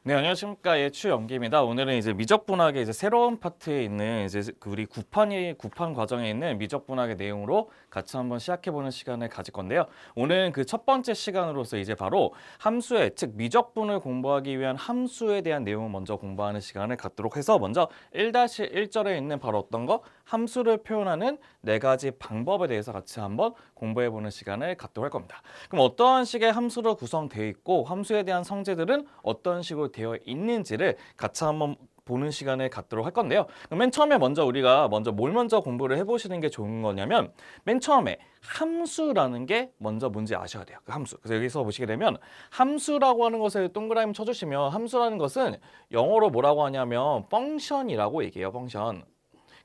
네, 안녕하십니까. 예, 추영기입니다. 오늘은 이제 미적분학의 이제 새로운 파트에 있는 이제 그 우리 구판 과정에 있는 미적분학의 내용으로 같이 한번 시작해보는 시간을 가질 건데요. 오늘은 그 첫 번째 시간으로서 이제 바로 함수의, 즉 미적분을 공부하기 위한 함수에 대한 내용을 먼저 공부하는 시간을 갖도록 해서 먼저 1-1절에 있는 바로 어떤 거? 함수를 표현하는 네 가지 방법에 대해서 같이 한번 공부해보는 시간을 갖도록 할 겁니다. 그럼 어떠한 식의 함수로 구성되어 있고 함수에 대한 성질들은 어떤 식으로 되어 있는지를 같이 한번 보는 시간을 갖도록 할 건데요. 그럼 맨 처음에 우리가 뭘 먼저 공부를 해보시는 게 좋은 거냐면 맨 처음에 함수라는 게 먼저 뭔지 아셔야 돼요. 그 함수. 그래서 여기서 보시게 되면 함수라고 하는 것을 동그라미 쳐주시면 함수라는 것은 영어로 뭐라고 하냐면 펑션이라고 얘기해요. 펑션.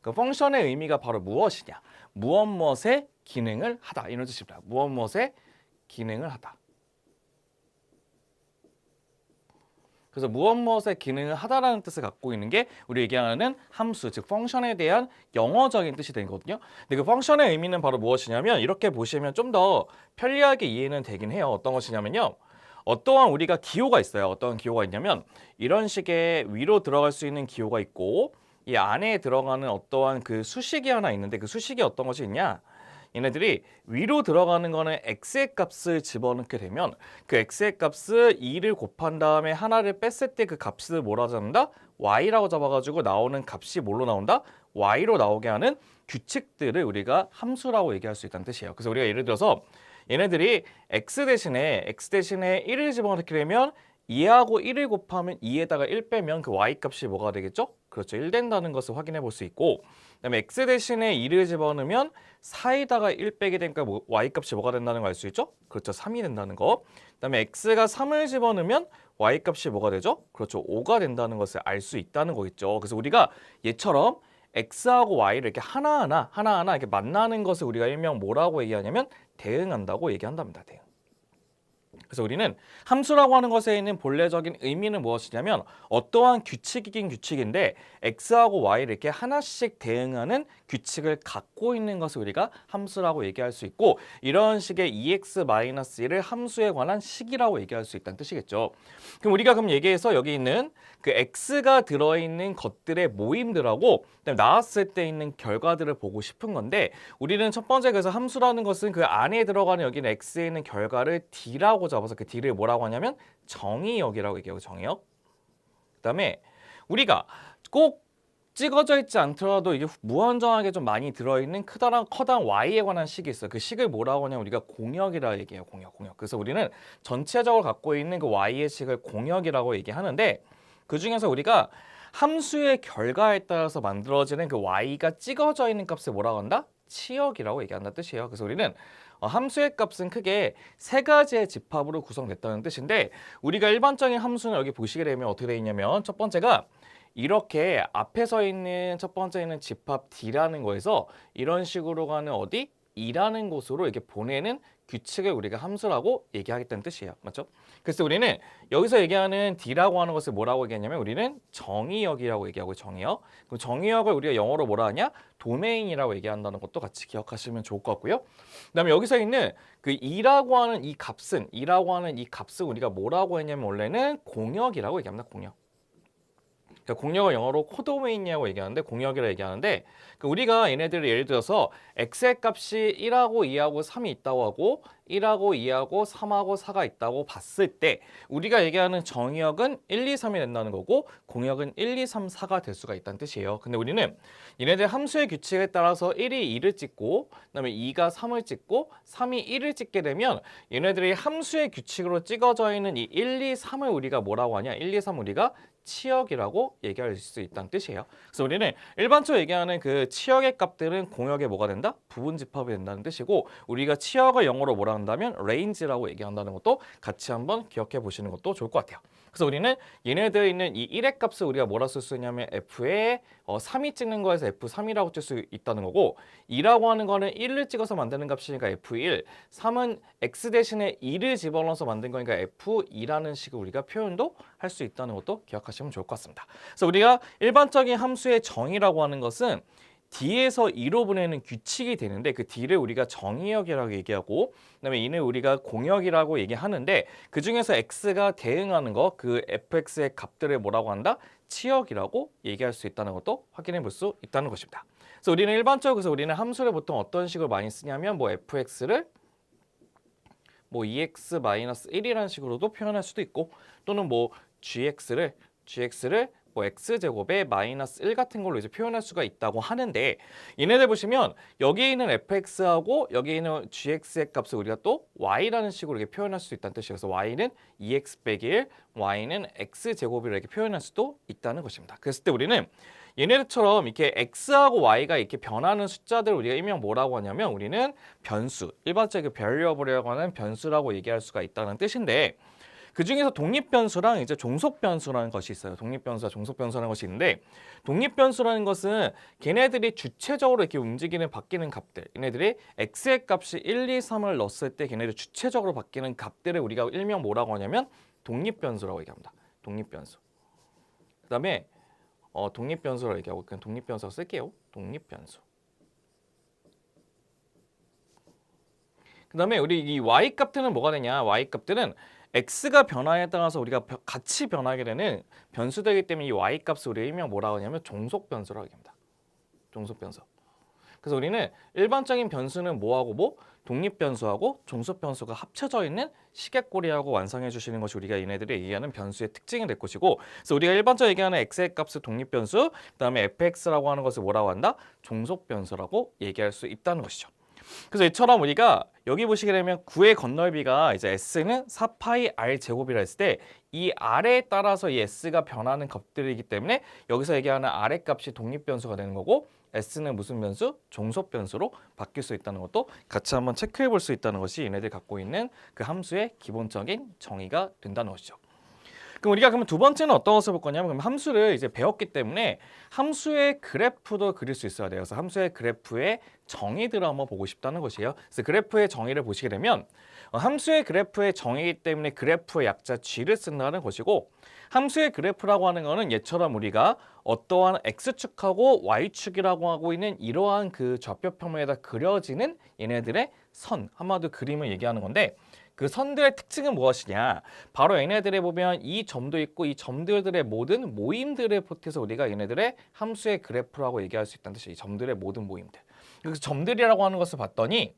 그 펑션의 의미가 바로 무엇이냐? 무엇의 기능을 하다 이런 뜻입니다. 무엇의 기능을 하다. 그래서 무엇의 기능을 하다라는 뜻을 갖고 있는 게 우리 얘기하는 함수, 즉 펑션에 대한 영어적인 뜻이 되거든요. 근데 그 펑션의 의미는 바로 무엇이냐면 이렇게 보시면 좀 더 편리하게 이해는 되긴 해요. 어떤 것이냐면요. 어떠한 우리가 기호가 있어요. 어떠한 기호가 있냐면 이런 식의 위로 들어갈 수 있는 기호가 있고 이 안에 들어가는 어떠한 그 수식이 하나 있는데 그 수식이 어떤 것이 있냐? 얘네들이 위로 들어가는 거는 x의 값을 집어넣게 되면 그 x의 값을 2를 곱한 다음에 하나를 뺐을 때 그 값을 뭐라 잡는다? y라고 잡아가지고 나오는 값이 뭘로 나온다? y로 나오게 하는 규칙들을 우리가 함수라고 얘기할 수 있다는 뜻이에요. 그래서 우리가 예를 들어서 얘네들이 x 대신에 1을 집어넣게 되면 2하고 1을 곱하면 2에다가 1 빼면 그 y 값이 뭐가 되겠죠? 그렇죠. 1 된다는 것을 확인해 볼 수 있고 그다음에 x 대신에 2를 집어넣으면 4에다가 1 빼게 되니까 y 값이 뭐가 된다는 걸 알 수 있죠? 그렇죠. 3이 된다는 거. 그다음에 x가 3을 집어넣으면 y 값이 뭐가 되죠? 그렇죠. 5가 된다는 것을 알 수 있다는 거겠죠. 그래서 우리가 얘처럼 x하고 y를 이렇게 하나하나 이렇게 만나는 것을 우리가 일명 뭐라고 얘기하냐면 대응한다고 얘기한답니다. 대응. 그래서 우리는 함수라고 하는 것에 있는 본래적인 의미는 무엇이냐면 어떠한 규칙이긴 규칙인데 x하고 y를 이렇게 하나씩 대응하는 규칙을 갖고 있는 것을 우리가 함수라고 얘기할 수 있고 이런 식의 2x-1을 함수에 관한 식이라고 얘기할 수 있다는 뜻이겠죠. 그럼 얘기해서 여기 있는 그 x가 들어있는 것들의 모임들하고 그다음에 나왔을 때 있는 결과들을 보고 싶은 건데 우리는 첫 번째 그래서 함수라는 것은 그 안에 들어가는 여기는 x에 있는 결과를 d라고 잡아서 그 d를 뭐라고 하냐면 정의역이라고 얘기하고 정의역. 그다음에 우리가 꼭 찍어져 있지 않더라도 이게 무한정하게 좀 많이 들어있는 커다란 y에 관한 식이 있어요. 그 식을 뭐라고 하냐면 우리가 공역이라 얘기해요. 공역. 그래서 우리는 전체적으로 갖고 있는 그 y의 식을 공역이라고 얘기하는데 그 중에서 우리가 함수의 결과에 따라서 만들어지는 그 y가 찍어져 있는 값을 뭐라고 한다? 치역이라고 얘기한다 뜻이에요. 그래서 우리는 함수의 값은 크게 세 가지의 집합으로 구성됐다는 뜻인데 우리가 일반적인 함수는 여기 보시게 되면 어떻게 되어 있냐면 첫 번째가 이렇게 앞에 서 있는 첫 번째는 집합 D라는 거에서 이런 식으로 가는 어디? 2라는 곳으로 이렇게 보내는 규칙을 우리가 함수라고 얘기하겠다는 뜻이에요. 맞죠? 그래서 우리는 여기서 얘기하는 D라고 하는 것을 뭐라고 얘기하냐면 우리는 정의역이라고 얘기하고 정의역. 그럼 정의역을 우리가 영어로 뭐라 하냐? 도메인이라고 얘기한다는 것도 같이 기억하시면 좋을 것 같고요. 그다음에 여기서 있는 그 2라고 하는 이 값은 우리가 뭐라고 했냐면 원래는 공역이라고 얘기합니다. 공역. 그러니까 공역을 영어로 코도메인이라고 얘기하는데 공역이라고 얘기하는데 우리가 얘네들을 예를 들어서 x의 값이 1하고 2하고 3이 있다고 하고 1하고 2하고 3하고 4가 있다고 봤을 때 우리가 얘기하는 정의역은 1, 2, 3이 된다는 거고 공역은 1, 2, 3, 4가 될 수가 있다는 뜻이에요. 근데 우리는 얘네들 함수의 규칙에 따라서 1이 2를 찍고 그다음에 2가 3을 찍고 3이 1을 찍게 되면 얘네들이 함수의 규칙으로 찍어져 있는 이 1, 2, 3을 우리가 뭐라고 하냐? 1, 2, 3 우리가 치역이라고 얘기할 수 있다는 뜻이에요. 그래서 우리는 일반적으로 얘기하는 그 치역의 값들은 공역에 뭐가 된다? 부분 집합이 된다는 뜻이고 우리가 치역을 영어로 뭐라 한다면 range라고 얘기한다는 것도 같이 한번 기억해 보시는 것도 좋을 것 같아요. 그래서 우리는 얘네들에 있는 이 1의 값을 우리가 뭐라 쓸 수 있냐면 f에 3이 찍는 거에서 f3이라고 쓸 수 있다는 거고 2라고 하는 거는 1을 찍어서 만드는 값이니까 f1 3은 x 대신에 2를 집어넣어서 만든 거니까 f2라는 식으로 우리가 표현도 할 수 있다는 것도 기억하시면 좋을 것 같습니다. 그래서 우리가 일반적인 함수의 정의라고 하는 것은 D에서 E로 보내는 규칙이 되는데 그 D를 우리가 정의역이라고 얘기하고 그다음에 E는 우리가 공역이라고 얘기하는데 그 중에서 X가 대응하는 거 그 fx의 값들을 뭐라고 한다? 치역이라고 얘기할 수 있다는 것도 확인해 볼 수 있다는 것입니다. 그래서 우리는 함수를 보통 어떤 식으로 많이 쓰냐면 뭐 fx를 뭐 2x-1이라는 식으로도 표현할 수도 있고 또는 뭐 gx를 뭐 x제곱에 -1 같은 걸로 이제 표현할 수가 있다고 하는데 얘네들 보시면 여기에 있는 fx하고 여기에 있는 gx의 값을 우리가 또 y라는 식으로 이렇게 표현할 수 있다는 뜻이에요. 그래서 y는 2x-1, y는 x제곱이라고 이렇게 표현할 수도 있다는 것입니다. 그랬을 때 우리는 얘네들처럼 이렇게 x하고 y가 이렇게 변하는 숫자들을 우리가 일명 뭐라고 하냐면 우리는 변수, 일반적인 variable이라고 하는 변수라고 얘기할 수가 있다는 뜻인데 그 중에서 독립변수랑 이제 종속변수라는 것이 있어요. 독립변수와 종속변수라는 것이 있는데 독립변수라는 것은 걔네들이 주체적으로 이렇게 움직이는 바뀌는 값들 얘네들이 x의 값이 1, 2, 3을 넣었을 때 걔네들 주체적으로 바뀌는 값들을 우리가 일명 뭐라고 하냐면 독립변수라고 얘기합니다. 독립변수. 그 다음에 독립변수라고 얘기하고 그냥 독립변수라고 쓸게요. 독립변수. 그 다음에 우리 이 y값들은 뭐가 되냐. y값들은 x가 변화에 따라서 우리가 같이 변하게 되는 변수되기 때문에 이 y값을 우리 일명 뭐라고 하냐면 종속변수라고 얘기합니다. 종속변수. 그래서 우리는 일반적인 변수는 뭐하고 뭐? 독립변수하고 종속변수가 합쳐져 있는 시계꼬리하고 완성해 주시는 것이 우리가 얘네들이 얘기하는 변수의 특징이 될 것이고 그래서 우리가 일반적으로 얘기하는 x의 값을 독립변수 그 다음에 fx라고 하는 것을 뭐라고 한다? 종속변수라고 얘기할 수 있다는 것이죠. 그래서 이처럼 우리가 여기 보시게 되면 9의 건널비가 이제 s는 4파이 r 제곱이라 했을 때 이 r에 따라서 이 s가 변하는 값들이기 때문에 여기서 얘기하는 r의 값이 독립변수가 되는 거고 s는 무슨 변수? 종속변수로 바뀔 수 있다는 것도 같이 한번 체크해 볼 수 있다는 것이 얘네들이 갖고 있는 그 함수의 기본적인 정의가 된다는 것이죠. 그럼 우리가 그러면 두 번째는 어떤 것을 볼 거냐면 그럼 함수를 이제 배웠기 때문에 함수의 그래프도 그릴 수 있어야 돼요. 그래서 함수의 그래프의 정의들을 한번 보고 싶다는 것이에요. 그래서 그래프의 정의를 보시게 되면 함수의 그래프의 정의이기 때문에 그래프의 약자 g를 쓴다는 것이고 함수의 그래프라고 하는 거는 얘처럼 우리가 어떠한 x축하고 y축이라고 하고 있는 이러한 그 좌표평면에다 그려지는 얘네들의 선, 한마디로 그림을 얘기하는 건데 그 선들의 특징은 무엇이냐? 바로 얘네들에 보면 이 점도 있고 이 점들의 모든 모임들을 포함해서 우리가 얘네들의 함수의 그래프라고 얘기할 수 있다는 뜻이에요. 이 점들의 모든 모임들. 그래서 점들이라고 하는 것을 봤더니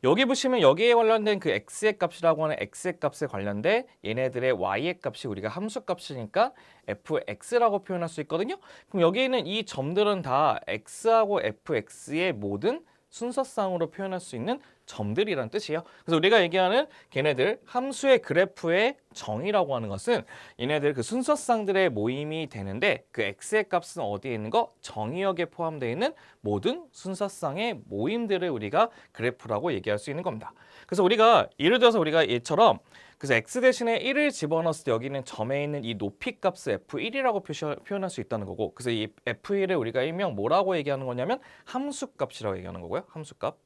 여기 보시면 여기에 관련된 그 x의 값이라고 하는 x의 값에 관련된 얘네들의 y의 값이 우리가 함수 값이니까 fx라고 표현할 수 있거든요. 그럼 여기 있는 이 점들은 다 x하고 fx의 모든 순서상으로 표현할 수 있는 점들이란 뜻이에요. 그래서 우리가 얘기하는 걔네들 함수의 그래프의 정의라고 하는 것은 얘네들 그 순서상들의 모임이 되는데 그 x의 값은 어디에 있는 거? 정의역에 포함되어 있는 모든 순서상의 모임들을 우리가 그래프라고 얘기할 수 있는 겁니다. 그래서 우리가 예를 들어서 우리가 얘처럼 그래서 x 대신에 1을 집어넣었을 때 여기 있는 점에 있는 이 높이 값을 f1이라고 표현할 수 있다는 거고 그래서 이 f1을 우리가 일명 뭐라고 얘기하는 거냐면 함수값이라고 얘기하는 거고요. 함수값.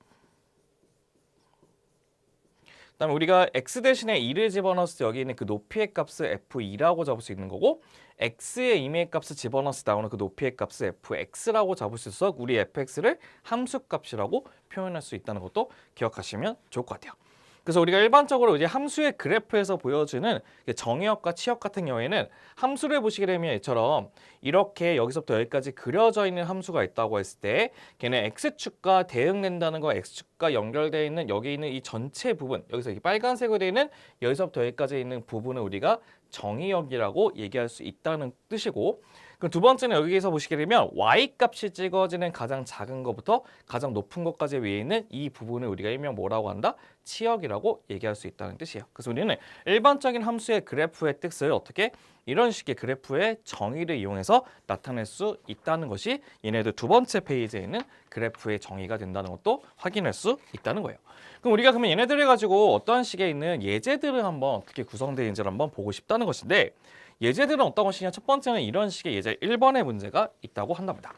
그다음에 우리가 x 대신에 2를 집어넣었을 때 여기 있는 그 높이의 값을 f2라고 잡을 수 있는 거고 x의 임의의 값을 집어넣었을 때 나오는 그 높이의 값을 fx라고 잡을 수 있어서 우리 fx를 함수값이라고 표현할 수 있다는 것도 기억하시면 좋을 것 같아요. 그래서 우리가 일반적으로 이제 함수의 그래프에서 보여주는 정의역과 치역 같은 경우에는 함수를 보시게 되면 이처럼 이렇게 여기서부터 여기까지 그려져 있는 함수가 있다고 했을 때 걔는 x축과 대응된다는 거 x축과 연결되어 있는 여기 있는 이 전체 부분 여기서 이 빨간색으로 되어 있는 여기서부터 여기까지 있는 부분을 우리가 정의역이라고 얘기할 수 있다는 뜻이고 그럼 두 번째는 여기서 보시게 되면 y값이 찍어지는 가장 작은 것부터 가장 높은 것까지 위에 있는 이 부분을 우리가 일명 뭐라고 한다? 치역이라고 얘기할 수 있다는 뜻이에요. 그래서 우리는 일반적인 함수의 그래프의 뜻을 어떻게 이런 식의 그래프의 정의를 이용해서 나타낼 수 있다는 것이 얘네들 두 번째 페이지에 있는 그래프의 정의가 된다는 것도 확인할 수 있다는 거예요. 그럼 우리가 그러면 얘네들을 가지고 어떠한 식의 있는 예제들을 한번 어떻게 구성되는지를 한번 보고 싶다는 것인데 예제들은 어떤 것이냐? 첫 번째는 이런 식의 예제 1번의 문제가 있다고 한답니다.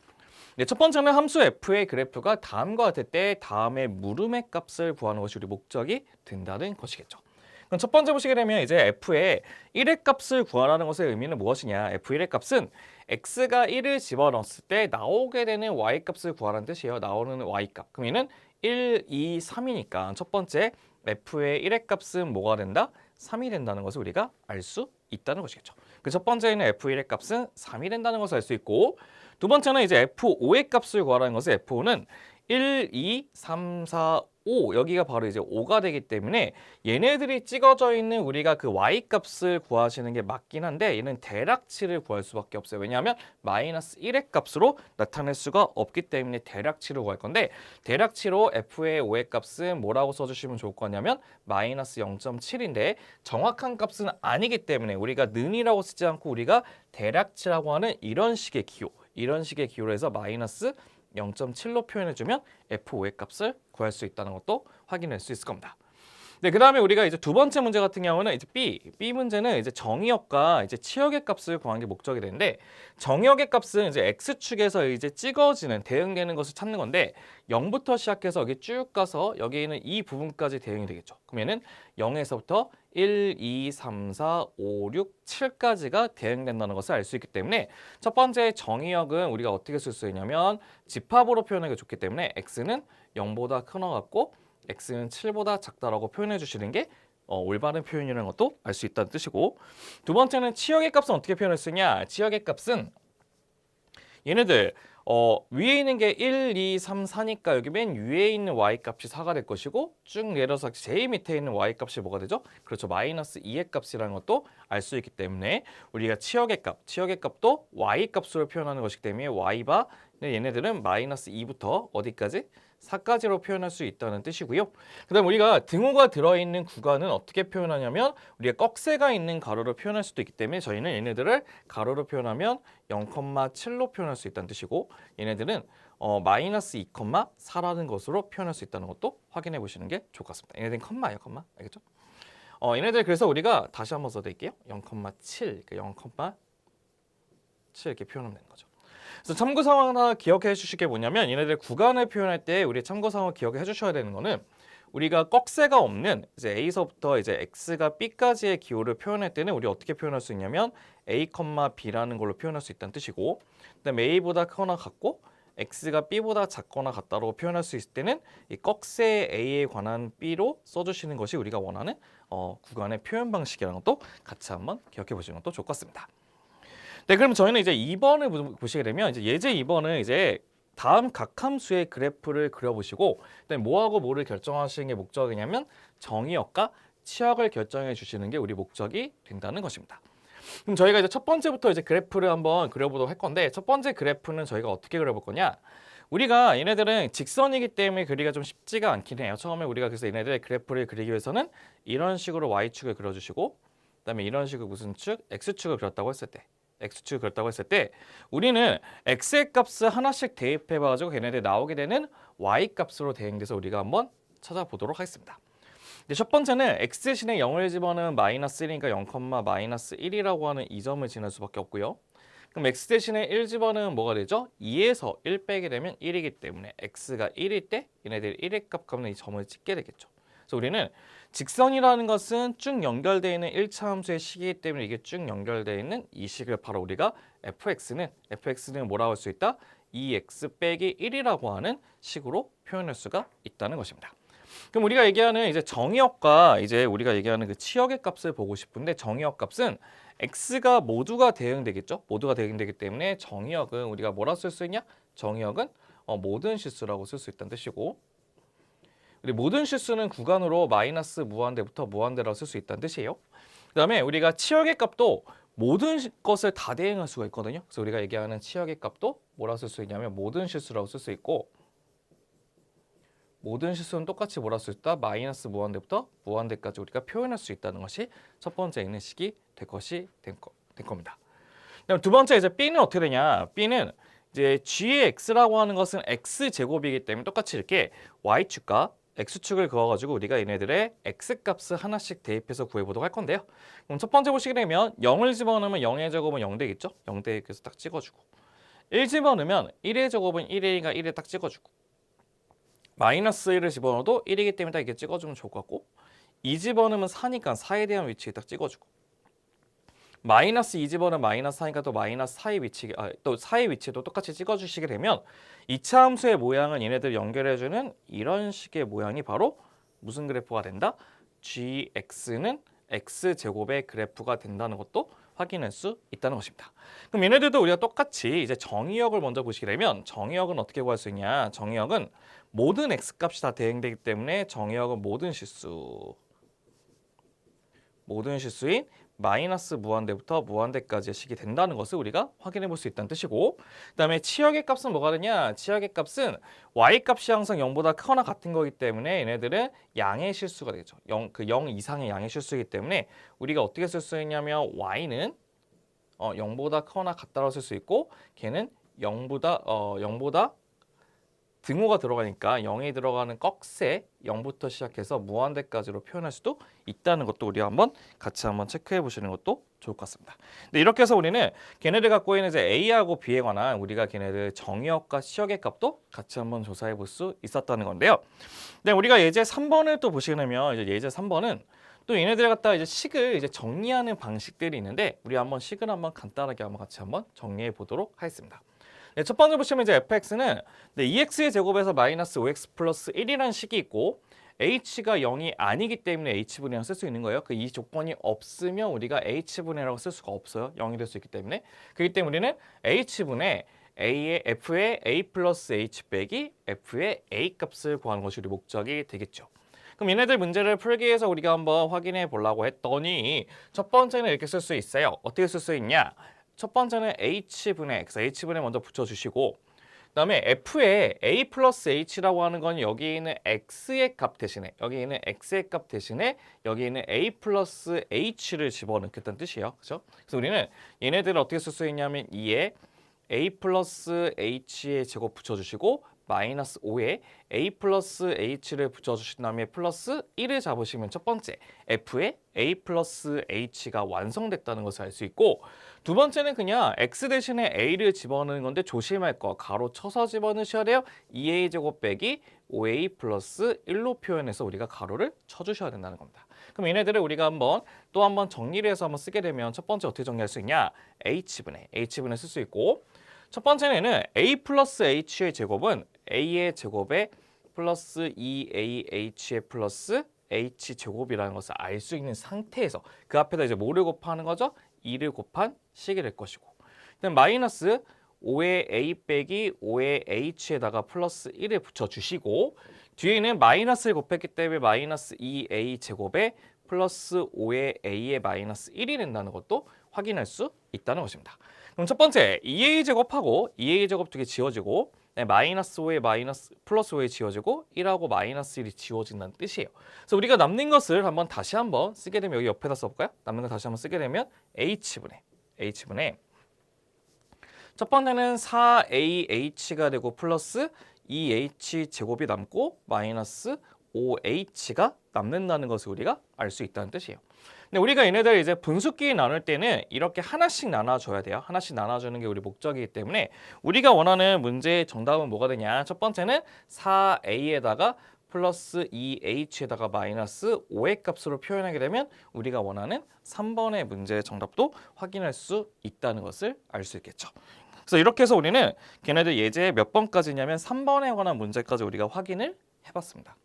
네, 첫 번째는 함수 f의 그래프가 다음과 같을 때 다음의 물음의 값을 구하는 것이 우리 목적이 된다는 것이겠죠. 그럼 첫 번째 보시게 되면 이제 f의 1의 값을 구하라는 것의 의미는 무엇이냐? f1의 값은 x가 1을 집어넣었을 때 나오게 되는 y값을 구하라는 뜻이에요. 나오는 y값. 그럼 얘는 1, 2, 3이니까 첫 번째 f의 1의 값은 뭐가 된다? 3이 된다는 것을 우리가 알 수 있다는 것이겠죠. 그 첫 번째는 f1의 값은 3이 된다는 것을 알 수 있고, 두 번째는 이제 f5의 값을 구하라는 것을 f5는 1, 2, 3, 4, 5 여기가 바로 이제 5가 되기 때문에 얘네들이 찍어져 있는 우리가 그 y-값을 구하시는 게 맞긴 한데 얘는 대략치를 구할 수밖에 없어요. 왜냐하면 마이너스 1의 값으로 나타낼 수가 없기 때문에 대략치로 구할 건데 대략치로 f의 5의 값은 뭐라고 써주시면 좋을 거냐면 마이너스 0.7인데 정확한 값은 아니기 때문에 우리가 는이라고 쓰지 않고 우리가 대략치라고 하는 이런 식의 기호로 해서 마이너스 0.7로 표현해주면 f5의 값을 구할 수 있다는 것도 확인할 수 있을 겁니다. 네, 그 다음에 우리가 이제 두 번째 문제 같은 경우는 이제 B 문제는 이제 정의역과 이제 치역의 값을 구하는 게 목적이 되는데 정의역의 값은 이제 x축에서 이제 찍어지는 대응되는 것을 찾는 건데 0부터 시작해서 여기 쭉 가서 여기 있는 이 부분까지 대응이 되겠죠. 그러면은 0에서부터 1, 2, 3, 4, 5, 6, 7까지가 대응된다는 것을 알 수 있기 때문에 첫 번째 정의역은 우리가 어떻게 쓸 수 있냐면 집합으로 표현하기 좋기 때문에 x는 0보다 큰 거 같고 x는 7보다 작다라고 표현해 주시는 게 올바른 표현이라는 것도 알 수 있다는 뜻이고, 두 번째는 치역의 값은 어떻게 표현할 수 있냐? 치역의 값은 얘네들 위에 있는 게 1, 2, 3, 4니까 여기 맨 위에 있는 y값이 4가 될 것이고 쭉 내려서 제일 밑에 있는 y값이 뭐가 되죠? 그렇죠. 마이너스 2의 값이라는 것도 알 수 있기 때문에 우리가 치역의 값도 y값으로 표현하는 것이기 때문에 y바 얘네들은 마이너스 2부터 어디까지? 4까지로 표현할 수 있다는 뜻이고요. 그 다음 우리가 등호가 들어있는 구간은 어떻게 표현하냐면 우리가 꺽쇠가 있는 가로로 표현할 수도 있기 때문에 저희는 얘네들을 가로로 표현하면 0,7로 표현할 수 있다는 뜻이고 얘네들은 마이너스 2,4라는 것으로 표현할 수 있다는 것도 확인해 보시는 게 좋을 것 같습니다. 얘네들은 컴마예요, 컴마. 알겠죠? 얘네들 그래서 우리가 다시 한번 써드릴게요. 0,7, 0,7 이렇게 표현하면 되는 거죠. 그래서 참고사항 하나 기억해 주실 게 뭐냐면 얘네들 구간을 표현할 때 우리 참고사항을 기억해 주셔야 되는 거는 우리가 꺽쇠가 없는 이제 A서부터 이제 X가 B까지의 기호를 표현할 때는 우리 어떻게 표현할 수 있냐면 A, B라는 걸로 표현할 수 있다는 뜻이고 그다음에 A보다 크거나 같고 X가 B보다 작거나 같다고 표현할 수 있을 때는 이 꺽쇠 A에 관한 B로 써주시는 것이 우리가 원하는 구간의 표현 방식이라는 것도 같이 한번 기억해 보시는 것도 좋을 것 같습니다. 네, 그럼 저희는 이제 2번을 보시게 되면 이제 예제 2번은 이제 다음 각 함수의 그래프를 그려보시고 그다음에 뭐하고 뭐를 결정하시는 게 목적이냐면 정의역과 치역을 결정해 주시는 게 우리 목적이 된다는 것입니다. 그럼 저희가 이제 첫 번째부터 이제 그래프를 한번 그려보도록 할 건데 첫 번째 그래프는 저희가 어떻게 그려볼 거냐? 우리가 얘네들은 직선이기 때문에 그리기가 좀 쉽지가 않긴 해요. 처음에 우리가 그래서 얘네들의 그래프를 그리기 위해서는 이런 식으로 y축을 그려주시고 그다음에 이런 식으로 무슨 축? x축을 그렸다고 했을 때 x축을 그렸다고 했을 때 우리는 x의 값을 하나씩 대입해봐가지고 걔네들 나오게 되는 y 값으로 대응돼서 우리가 한번 찾아보도록 하겠습니다. 첫 번째는 x 대신에 0을 집어넣으면 마이너스 1이니까 0, 마이너스 1이라고 하는 이 점을 지낼 수밖에 없고요. 그럼 x 대신에 1 집어넣으면 뭐가 되죠? 2에서 1 빼게 되면 1이기 때문에 x가 1일 때 얘네들이 1의 값 값는 이 점을 찍게 되겠죠. 그래서 우리는 직선이라는 것은 쭉 연결되어 있는 1차 함수의 식이기 때문에 이게 쭉 연결되어 있는 이 식을 바로 우리가 fx는 뭐라고 할 수 있다? 2x 빼기 1이라고 하는 식으로 표현할 수가 있다는 것입니다. 그럼 우리가 얘기하는 이제 정의역과 이제 우리가 얘기하는 그 치역의 값을 보고 싶은데 정의역 값은 x가 모두가 대응되겠죠? 모두가 대응되기 때문에 정의역은 우리가 뭐라 쓸 수 있냐? 정의역은 모든 실수라고 쓸 수 있다는 뜻이고 우리 모든 실수는 구간으로 마이너스 무한대부터 무한대라고 쓸 수 있다는 뜻이에요. 그 다음에 우리가 치역의 값도 모든 것을 다 대응할 수가 있거든요. 그래서 우리가 얘기하는 치역의 값도 뭐라 쓸 수 있냐면 모든 실수라고 쓸 수 있고 모든 실수는 똑같이 뭐라 쓸 수 있다? 마이너스 무한대부터 무한대까지 우리가 표현할 수 있다는 것이 첫 번째 있는 식이 될 겁니다. 그다음 두 번째 이제 B는 어떻게 되냐? B는 이제 G의 X라고 하는 것은 X제곱이기 때문에 똑같이 이렇게 Y축과 X축을 그어가지고 우리가 얘네들의 X값을 하나씩 대입해서 구해보도록 할 건데요. 그럼 첫 번째 보시게 되면 0을 집어넣으면 0의 제곱은 0 되겠죠? 0 대입해서 딱 찍어주고 1 집어넣으면 1의 제곱은 1이니까 1에 딱 찍어주고 마이너스 1을 집어넣어도 1이기 때문에 딱 이렇게 찍어주면 좋을 것 같고 2 집어넣으면 4니까 4에 대한 위치에 딱 찍어주고 마이너스 2집어는 마이너스 4니까 또 마이너스 4의 위치, 또 4의 위치도 똑같이 찍어주시게 되면 2차 함수의 모양은 얘네들 연결해주는 이런 식의 모양이 바로 무슨 그래프가 된다? gx는 x제곱의 그래프가 된다는 것도 확인할 수 있다는 것입니다. 그럼 얘네들도 우리가 똑같이 이제 정의역을 먼저 보시게 되면 정의역은 어떻게 구할 수 있냐? 정의역은 모든 x값이 다 대응되기 때문에 정의역은 모든 실수인 마이너스 무한대부터 무한대까지의 식이 된다는 것을 우리가 확인해 볼 수 있다는 뜻이고, 그다음에 치역의 값은 뭐가 되냐? 치역의 값은 y 값이 항상 0보다 크거나 같은 거기 때문에 얘네들은 양의 실수가 되겠죠. 0 이상의 양의 실수이기 때문에 우리가 어떻게 쓸 수 있냐면 y는 0보다 크거나 같다고 쓸 수 있고, 걔는 0보다 등호가 들어가니까 0이 들어가는 꺽쇠 0부터 시작해서 무한대까지로 표현할 수도 있다는 것도 우리가 같이 한번 체크해 보시는 것도 좋을 것 같습니다. 근데 이렇게 해서 우리는 걔네들 갖고 있는 이제 A하고 B에 관한 우리가 걔네들 정의역과 시역의 값도 같이 한번 조사해 볼 수 있었다는 건데요. 근데 우리가 예제 3번을 또 보시게 되면 이제 예제 3번은 또 얘네들 갖다가 이제 식을 이제 정리하는 방식들이 있는데 우리 한번 식을 간단하게 같이 정리해 보도록 하겠습니다. 네, 첫 번째 보시면 이제 fx는 2x의 제곱에서 마이너스 5x 플러스 1이라는 식이 있고 h가 0이 아니기 때문에 h분의 0 쓸 수 있는 거예요. 이 조건이 없으면 우리가 h분의 0이라고 쓸 수가 없어요. 0이 될 수 있기 때문에. 그렇기 때문에 우리는 h분의 f의 a 플러스 h 빼기 f의 a 값을 구하는 것이 우리 목적이 되겠죠. 그럼 얘네들 문제를 풀기 위해서 우리가 한번 확인해 보려고 했더니 첫 번째는 이렇게 쓸 수 있어요. 어떻게 쓸 수 있냐? 첫 번째는 h분의 x, h분의 먼저 붙여주시고 그다음에 f의 a 플러스 h라고 하는 건 여기 있는 x의 값 대신에 여기 있는 a 플러스 h를 집어넣겠다는 뜻이에요. 그렇죠? 그래서 우리는 얘네들을 어떻게 쓸 수 있냐면 2에 a 플러스 h의 제곱 붙여주시고 마이너스 5에 a 플러스 h를 붙여주신 다음에 플러스 1을 잡으시면 첫 번째 f의 a 플러스 h가 완성됐다는 것을 알 수 있고, 두 번째는 그냥 x 대신에 a를 집어넣는 건데 조심할 거 가로 쳐서 집어넣으셔야 돼요. 2a 제곱 빼기 5a 플러스 1로 표현해서 우리가 가로를 쳐주셔야 된다는 겁니다. 그럼 얘네들을 우리가 또 한번 정리를 해서 쓰게 되면 첫 번째 어떻게 정리할 수 있냐? h분의 쓸 수 있고, 첫 번째는 a 플러스 h의 제곱은 a의 제곱에 플러스 2ah의 플러스 h 제곱이라는 것을 알 수 있는 상태에서 그 앞에다 이제 뭐를 곱하는 거죠? 2를 곱한 식이 될 것이고, 그다음 마이너스 5의 a 빼기 5의 h에다가 플러스 1을 붙여주시고 뒤에는 마이너스를 곱했기 때문에 마이너스 2a 제곱에 플러스 5의 a의 마이너스 1이 된다는 것도 확인할 수 있다는 것입니다. 그럼 첫 번째 2a 제곱하고 2a 제곱 두 개 지워지고 마이너스 5에 마이너스 플러스 5에 지워지고 1하고 마이너스 1이 지워진다는 뜻이에요. 그래서 우리가 남는 것을 다시 한번 쓰게 되면 여기 옆에다 써볼까요? 남는 거 다시 한번 쓰게 되면 h분의 첫 번째는 4ah가 되고 플러스 2h 제곱이 남고 마이너스 5h가 남는다는 것을 우리가 알 수 있다는 뜻이에요. 근데 우리가 얘네들 이제 분수끼리 나눌 때는 이렇게 하나씩 나눠줘야 돼요. 하나씩 나눠주는 게 우리 목적이기 때문에 우리가 원하는 문제의 정답은 뭐가 되냐? 첫 번째는 4a에다가 플러스 2h에다가 마이너스 5의 값으로 표현하게 되면 우리가 원하는 3번의 문제의 정답도 확인할 수 있다는 것을 알 수 있겠죠. 그래서 이렇게 해서 우리는 걔네들 예제 몇 번까지냐면 3번에 관한 문제까지 우리가 확인을 해봤습니다.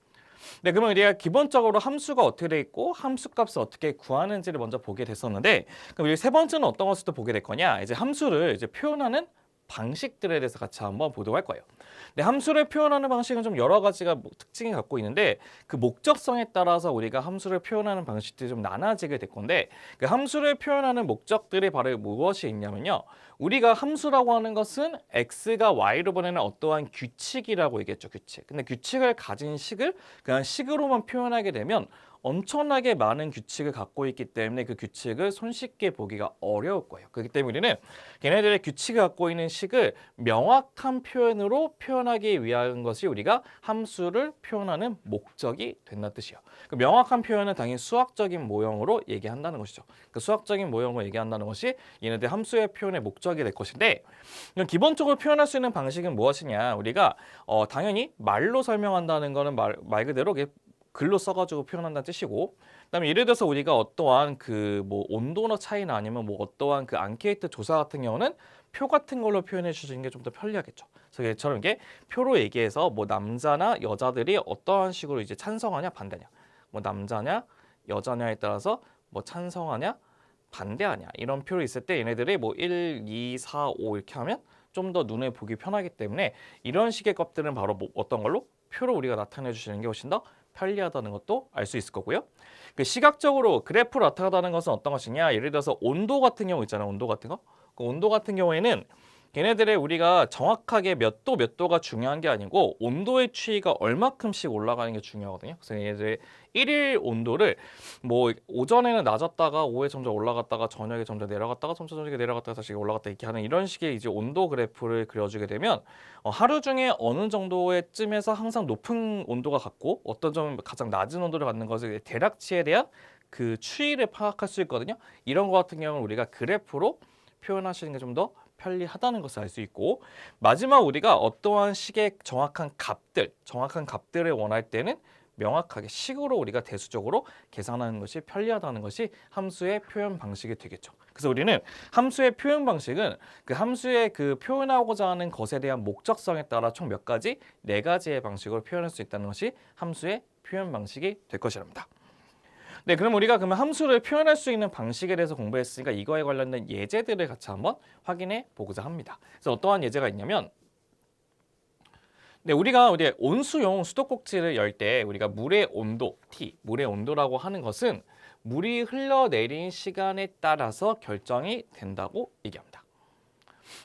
네, 그러면 우리가 기본적으로 함수가 어떻게 돼 있고 함수값을 어떻게 구하는지를 먼저 보게 됐었는데, 그럼 우리 세 번째는 어떤 것을 또 보게 될 거냐? 이제 함수를 표현하는 방식들에 대해서 같이 한번 보도록 할 거예요. 근데 함수를 표현하는 방식은 좀 여러 가지가 특징이 갖고 있는데 그 목적성에 따라서 우리가 함수를 표현하는 방식들이 좀 나눠지게 될 건데, 그 함수를 표현하는 목적들이 바로 무엇이 있냐면요. 우리가 함수라고 하는 것은 x가 y로 보내는 어떠한 규칙이라고 얘기했죠. 규칙. 근데 규칙을 가진 식을 그냥 식으로만 표현하게 되면 엄청나게 많은 규칙을 갖고 있기 때문에 그 규칙을 손쉽게 보기가 어려울 거예요. 그렇기 때문에 우리는 걔네들의 규칙을 갖고 있는 식을 명확한 표현으로 표현하기 위한 것이 우리가 함수를 표현하는 목적이 된다는 뜻이에요. 그 명확한 표현은 당연히 수학적인 모형으로 얘기한다는 것이죠. 그 수학적인 모형으로 얘기한다는 것이 얘네들 함수의 표현의 목적이 될 것인데, 기본적으로 표현할 수 있는 방식은 무엇이냐? 우리가 당연히 말로 설명한다는 거는 말 그대로 글로 써가지고 표현한다는 뜻이고, 그다음에 예를 들어서 우리가 어떠한 그 뭐 온도나 차이나 아니면 뭐 어떠한 그 앙케이트 조사 같은 경우는 표 같은 걸로 표현해 주시는 게 좀 더 편리하겠죠. 그래서 얘처럼 이게 표로 얘기해서 뭐 남자나 여자들이 어떠한 식으로 이제 찬성하냐 반대냐, 뭐 남자냐 여자냐에 따라서 뭐 찬성하냐 반대하냐 이런 표로 있을 때 얘네들이 뭐 1, 2, 4, 5 이렇게 하면 좀 더 눈에 보기 편하기 때문에 이런 식의 것들은 바로 뭐 어떤 걸로 표로 우리가 나타내 주시는 게 훨씬 더 편리하다는 것도 알 수 있을 거고요. 그 시각적으로 그래프로 나타나는 것은 어떤 것이냐? 예를 들어서 온도 같은 경우 있잖아요. 온도 같은 거. 그 온도 같은 경우에는 걔네들의 우리가 정확하게 몇 도가 중요한 게 아니고 온도의 추이가 얼마큼씩 올라가는 게 중요하거든요. 그래서 얘네들의 일일 온도를 뭐 오전에는 낮았다가 오후에 점점 올라갔다가 저녁에 점점 내려갔다가 점점 저녁에 내려갔다가 다시 올라갔다 이렇게 하는 이런 식의 이제 온도 그래프를 그려주게 되면 하루 중에 어느 정도의 쯤에서 항상 높은 온도가 같고 어떤 점은 가장 낮은 온도를 갖는 것을 대략치에 대한 그 추이를 파악할 수 있거든요. 이런 거 같은 경우는 우리가 그래프로 표현하시는 게 좀 더 편리하다는 것을 알 수 있고 마지막 우리가 어떠한 식의 정확한 값들을 원할 때는 명확하게 식으로 우리가 대수적으로 계산하는 것이 편리하다는 것이 함수의 표현 방식이 되겠죠. 그래서 우리는 함수의 표현 방식은 그 함수의 그 표현하고자 하는 것에 대한 목적성에 따라 총 몇 가지, 네 가지의 방식으로 표현할 수 있다는 것이 함수의 표현 방식이 될 것이랍니다. 네, 그럼 우리가 그러면 함수를 표현할 수 있는 방식에 대해서 공부했으니까 이거에 관련된 예제들을 같이 한번 확인해 보고자 합니다. 그래서 어떠한 예제가 있냐면 네, 우리 온수용 수도꼭지를 열 때 우리가 물의 온도, T, 물의 온도라고 하는 것은 물이 흘러내린 시간에 따라서 결정이 된다고 얘기합니다.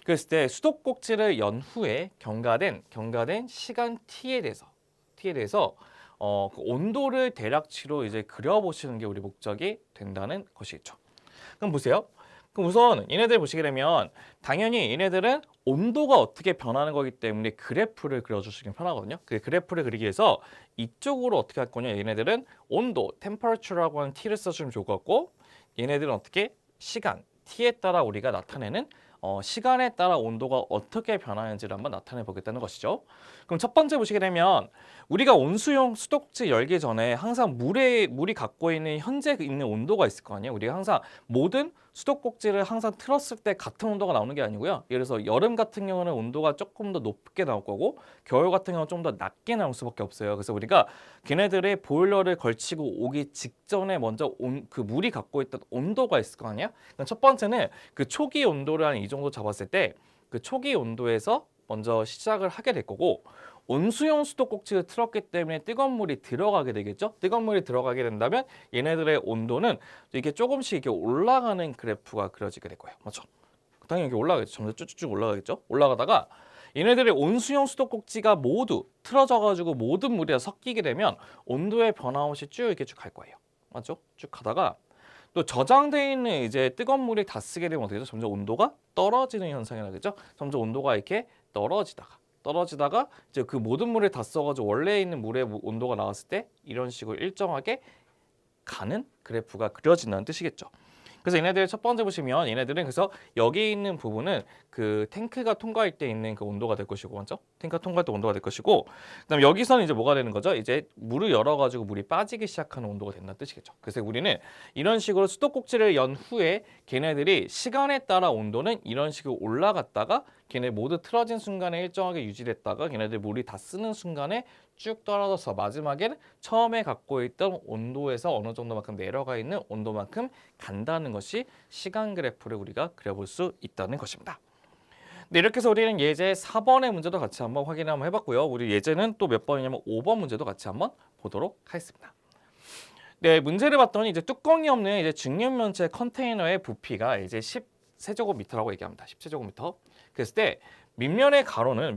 그랬을 때 수도꼭지를 연 후에 경과된 시간 T에 대해서 그 온도를 대략치로 이제 그려보시는 게 우리 목적이 된다는 것이겠죠. 그럼 보세요. 그럼 우선 얘네들 보시게 되면 당연히 얘네들은 온도가 어떻게 변하는 거기 때문에 그래프를 그려주시긴 편하거든요. 그 그래프를 그리기 위해서 이쪽으로 어떻게 할 거냐? 얘네들은 온도, temperature라고 하는 t를 써주면 좋을 것 같고 얘네들은 어떻게? 시간, t에 따라 우리가 나타내는 시간에 따라 온도가 어떻게 변하는지를 한번 나타내 보겠다는 것이죠. 그럼 첫 번째 보시게 되면 우리가 온수용 수도꼭지 열기 전에 항상 물이 갖고 있는 현재 있는 온도가 있을 거 아니에요. 우리가 항상 모든 수도꼭지를 항상 틀었을 때 같은 온도가 나오는 게 아니고요. 예를 들어서 여름 같은 경우는 온도가 조금 더 높게 나올 거고 겨울 같은 경우는 좀 더 낮게 나올 수밖에 없어요. 그래서 우리가 걔네들의 보일러를 걸치고 오기 직전에 먼저 그 물이 갖고 있던 온도가 있을 거 아니야? 첫 번째는 그 초기 온도를 한 이 정도 잡았을 때 그 초기 온도에서 먼저 시작을 하게 될 거고 온수용 수도꼭지를 틀었기 때문에 뜨거운 물이 들어가게 되겠죠. 뜨거운 물이 들어가게 된다면 얘네들의 온도는 이게 조금씩 이렇게 올라가는 그래프가 그려지게 될 거예요. 맞죠? 당연히 이렇게 올라가겠죠. 점점 쭉쭉쭉 올라가겠죠. 올라가다가 얘네들의 온수용 수도꼭지가 모두 틀어져가지고 모든 물이 다 섞이게 되면 온도의 변화 없이 쭉 이렇게 쭉 갈 거예요. 맞죠? 쭉 가다가 또 저장되어 있는 이제 뜨거운 물이 다 쓰게 되면 어떻게 되죠? 점점 온도가 떨어지는 현상이 나겠죠. 점점 온도가 이렇게 떨어지다가 이제 그 모든 물을 다 써가지고 원래 있는 물의 온도가 나왔을 때 이런 식으로 일정하게 가는 그래프가 그려진다는 뜻이겠죠. 그래서 얘네들 첫 번째 보시면 얘네들은 그래서 여기 있는 부분은 그 탱크가 통과할 때 있는 그 온도가 될 것이고 맞죠? 탱크가 통과할 때 온도가 될 것이고 그다음 여기서는 이제 뭐가 되는 거죠? 이제 물을 열어가지고 물이 빠지기 시작하는 온도가 된다는 뜻이겠죠. 그래서 우리는 이런 식으로 수도꼭지를 연 후에 걔네들이 시간에 따라 온도는 이런 식으로 올라갔다가 걔네 모두 틀어진 순간에 일정하게 유지됐다가 걔네들 물이 다 쓰는 순간에 쭉 떨어져서 마지막에는 처음에 갖고 있던 온도에서 어느 정도만큼 내려가 있는 온도만큼 간다는 것이 시간 그래프를 우리가 그려볼 수 있다는 것입니다. 네, 이렇게 해서 우리는 예제 4번의 문제도 같이 한번 확인을 한번 해봤고요. 우리 예제는 또 몇 번이냐면 5번 문제도 같이 한번 보도록 하겠습니다. 네, 문제를 봤더니 이제 뚜껑이 없는 이제 증류면체 컨테이너의 부피가 이제 10세제곱미터라고 얘기합니다. 10세제곱미터. 그랬을 때 밑면의 가로는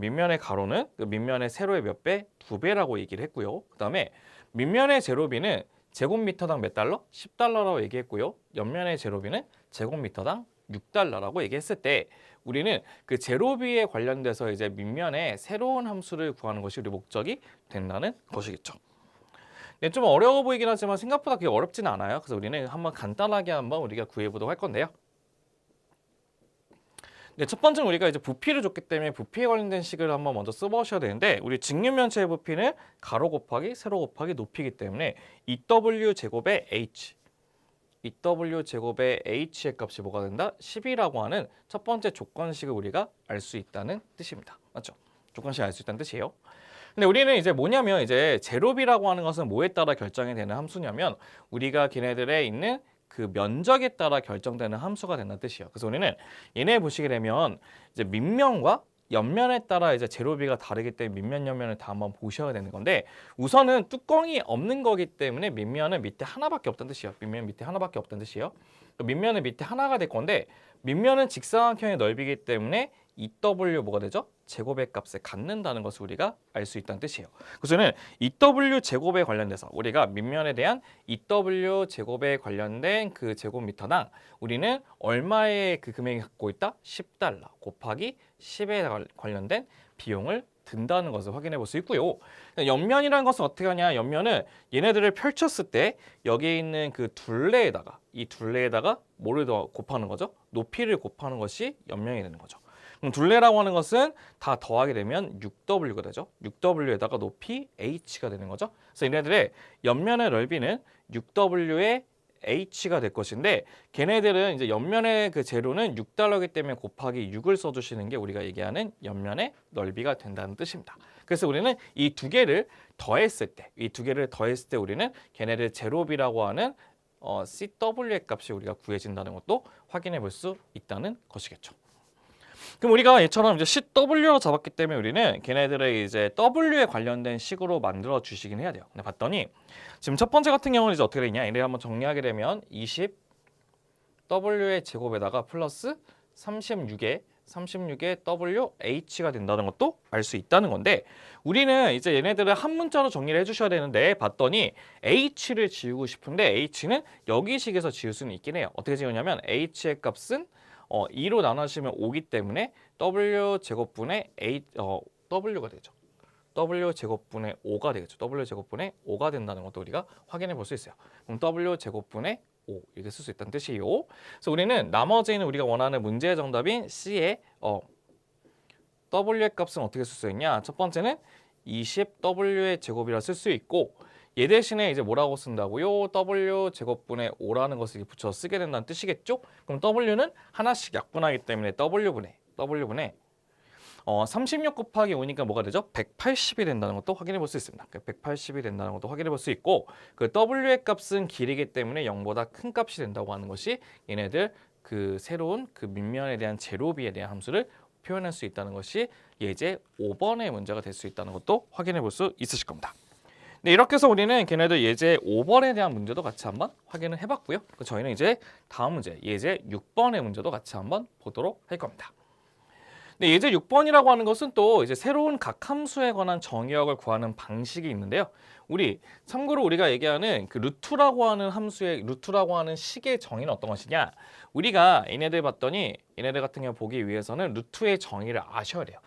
그 밑면의 세로의 몇 배? 2배라고 얘기를 했고요. 그다음에 밑면의 제로비는 제곱미터당 몇 달러? 10달러라고 얘기했고요. 옆면의 제로비는 제곱미터당 6달러라고 얘기했을 때 우리는 그 제로비에 관련돼서 이제 밑면에 새로운 함수를 구하는 것이 우리 목적이 된다는 것이겠죠. 네, 좀 어려워 보이긴 하지만 생각보다 그게 어렵지는 않아요. 그래서 우리는 한번 간단하게 한번 우리가 구해보도록 할 건데요. 네, 첫 번째는 우리가 이제 부피를 줬기 때문에 부피에 관련된 식을 한번 먼저 써보셔야 되는데 우리 직육면체의 부피는 가로 곱하기 세로 곱하기 높이기 때문에 2w 제곱의 h 2w 제곱의 h의 값이 뭐가 된다? 10이라고 하는 첫 번째 조건식을 우리가 알 수 있다는 뜻입니다. 맞죠? 조건식 알 수 있다는 뜻이에요. 근데 우리는 이제 뭐냐면 이제 제곱이라고 하는 것은 뭐에 따라 결정이 되는 함수냐면 우리가 걔네들에 있는 그 면적에 따라 결정되는 함수가 된다는 뜻이에요. 그래서 우리는 얘네 보시게 되면 이제 밑면과 옆면에 따라 이제 제로비가 다르기 때문에 밑면 옆면을 다 한번 보셔야 되는 건데 우선은 뚜껑이 없는 거기 때문에 밑면은 밑에 하나밖에 없다는 뜻이에요. 밑면 밑에 하나밖에 없다는 뜻이에요. 밑면은 밑에 하나가 될 건데 밑면은 직사각형의 넓이기 때문에 2w 뭐가 되죠? 제곱의 값에 갖는다는 것을 우리가 알 수 있다는 뜻이에요. 그래서는 2w 제곱에 관련돼서 우리가 밑면에 대한 2w 제곱에 관련된 그 제곱미터당 우리는 얼마의 그 금액이 갖고 있다? 10달러 곱하기 10에 관련된 비용을 든다는 것을 확인해 볼 수 있고요. 옆면이라는 것은 어떻게 하냐? 옆면은 얘네들을 펼쳤을 때 여기에 있는 그 둘레에다가 이 둘레에다가 뭐를 더 곱하는 거죠? 높이를 곱하는 것이 옆면이 되는 거죠. 그럼 둘레라고 하는 것은 다 더하게 되면 6w가 되죠. 6w에다가 높이 h가 되는 거죠. 그래서 얘네들의 옆면의 넓이는 6w의 h가 될 것인데 걔네들은 이제 옆면의 그 재료는 6달러이기 때문에 곱하기 6을 써주시는 게 우리가 얘기하는 옆면의 넓이가 된다는 뜻입니다. 그래서 우리는 이 두 개를 더했을 때, 이 두 개를 더했을 때 우리는 걔네들 제곱이라고 하는 CW의 값이 우리가 구해진다는 것도 확인해 볼 수 있다는 것이겠죠. 그럼 우리가 얘처럼 이제 CW로 잡았기 때문에 우리는 걔네들의 이제 W에 관련된 식으로 만들어 주시긴 해야 돼요. 근데 봤더니 지금 첫 번째 같은 경우는 이제 어떻게 되냐? 얘를 한번 정리하게 되면 20W의 제곱에다가 플러스 36의 WH가 된다는 것도 알 수 있다는 건데 우리는 이제 얘네들을 한 문자로 정리를 해주셔야 되는데 봤더니 H를 지우고 싶은데 H는 여기식에서 지울 수는 있긴 해요. 어떻게 지우냐면 H의 값은 2로 나눠주시면 5기 때문에 W 제곱분의 W가 되죠. W 제곱분의 5가 되겠죠. W 제곱분의 5가 된다는 것도 우리가 확인해 볼 수 있어요. 그럼 W 제곱분의 5 이렇게 쓸 수 있다는 뜻이에요. 그래서 우리는 나머지는 우리가 원하는 문제의 정답인 C의 W의 값은 어떻게 쓸 수 있냐? 첫 번째는 20W의 제곱이라 쓸 수 있고 얘 대신에 이제 뭐라고 쓴다고요? W 제곱분의 5라는 것을 붙여 쓰게 된다는 뜻이겠죠? 그럼 W는 하나씩 약분하기 때문에 W분의 36 곱하기 5니까 뭐가 되죠? 180이 된다는 것도 확인해 볼 수 있습니다. 180이 된다는 것도 확인해 볼 수 있고 그 W의 값은 길이기 때문에 0보다 큰 값이 된다고 하는 것이 얘네들 그 새로운 그 밑면에 대한 제로비에 대한 함수를 표현할 수 있다는 것이 예제 5번의 문제가 될 수 있다는 것도 확인해 볼 수 있으실 겁니다. 네, 이렇게 해서 우리는 걔네들 예제 5번에 대한 문제도 같이 한번 확인을 해봤고요. 저희는 이제 다음 문제, 예제 6번의 문제도 같이 한번 보도록 할 겁니다. 네, 예제 6번이라고 하는 것은 또 이제 새로운 각 함수에 관한 정의역을 구하는 방식이 있는데요. 참고로 우리가 얘기하는 그 루트라고 하는 함수의 루트라고 하는 식의 정의는 어떤 것이냐? 우리가 얘네들 봤더니 얘네들 같은 경우 보기 위해서는 루트의 정의를 아셔야 돼요.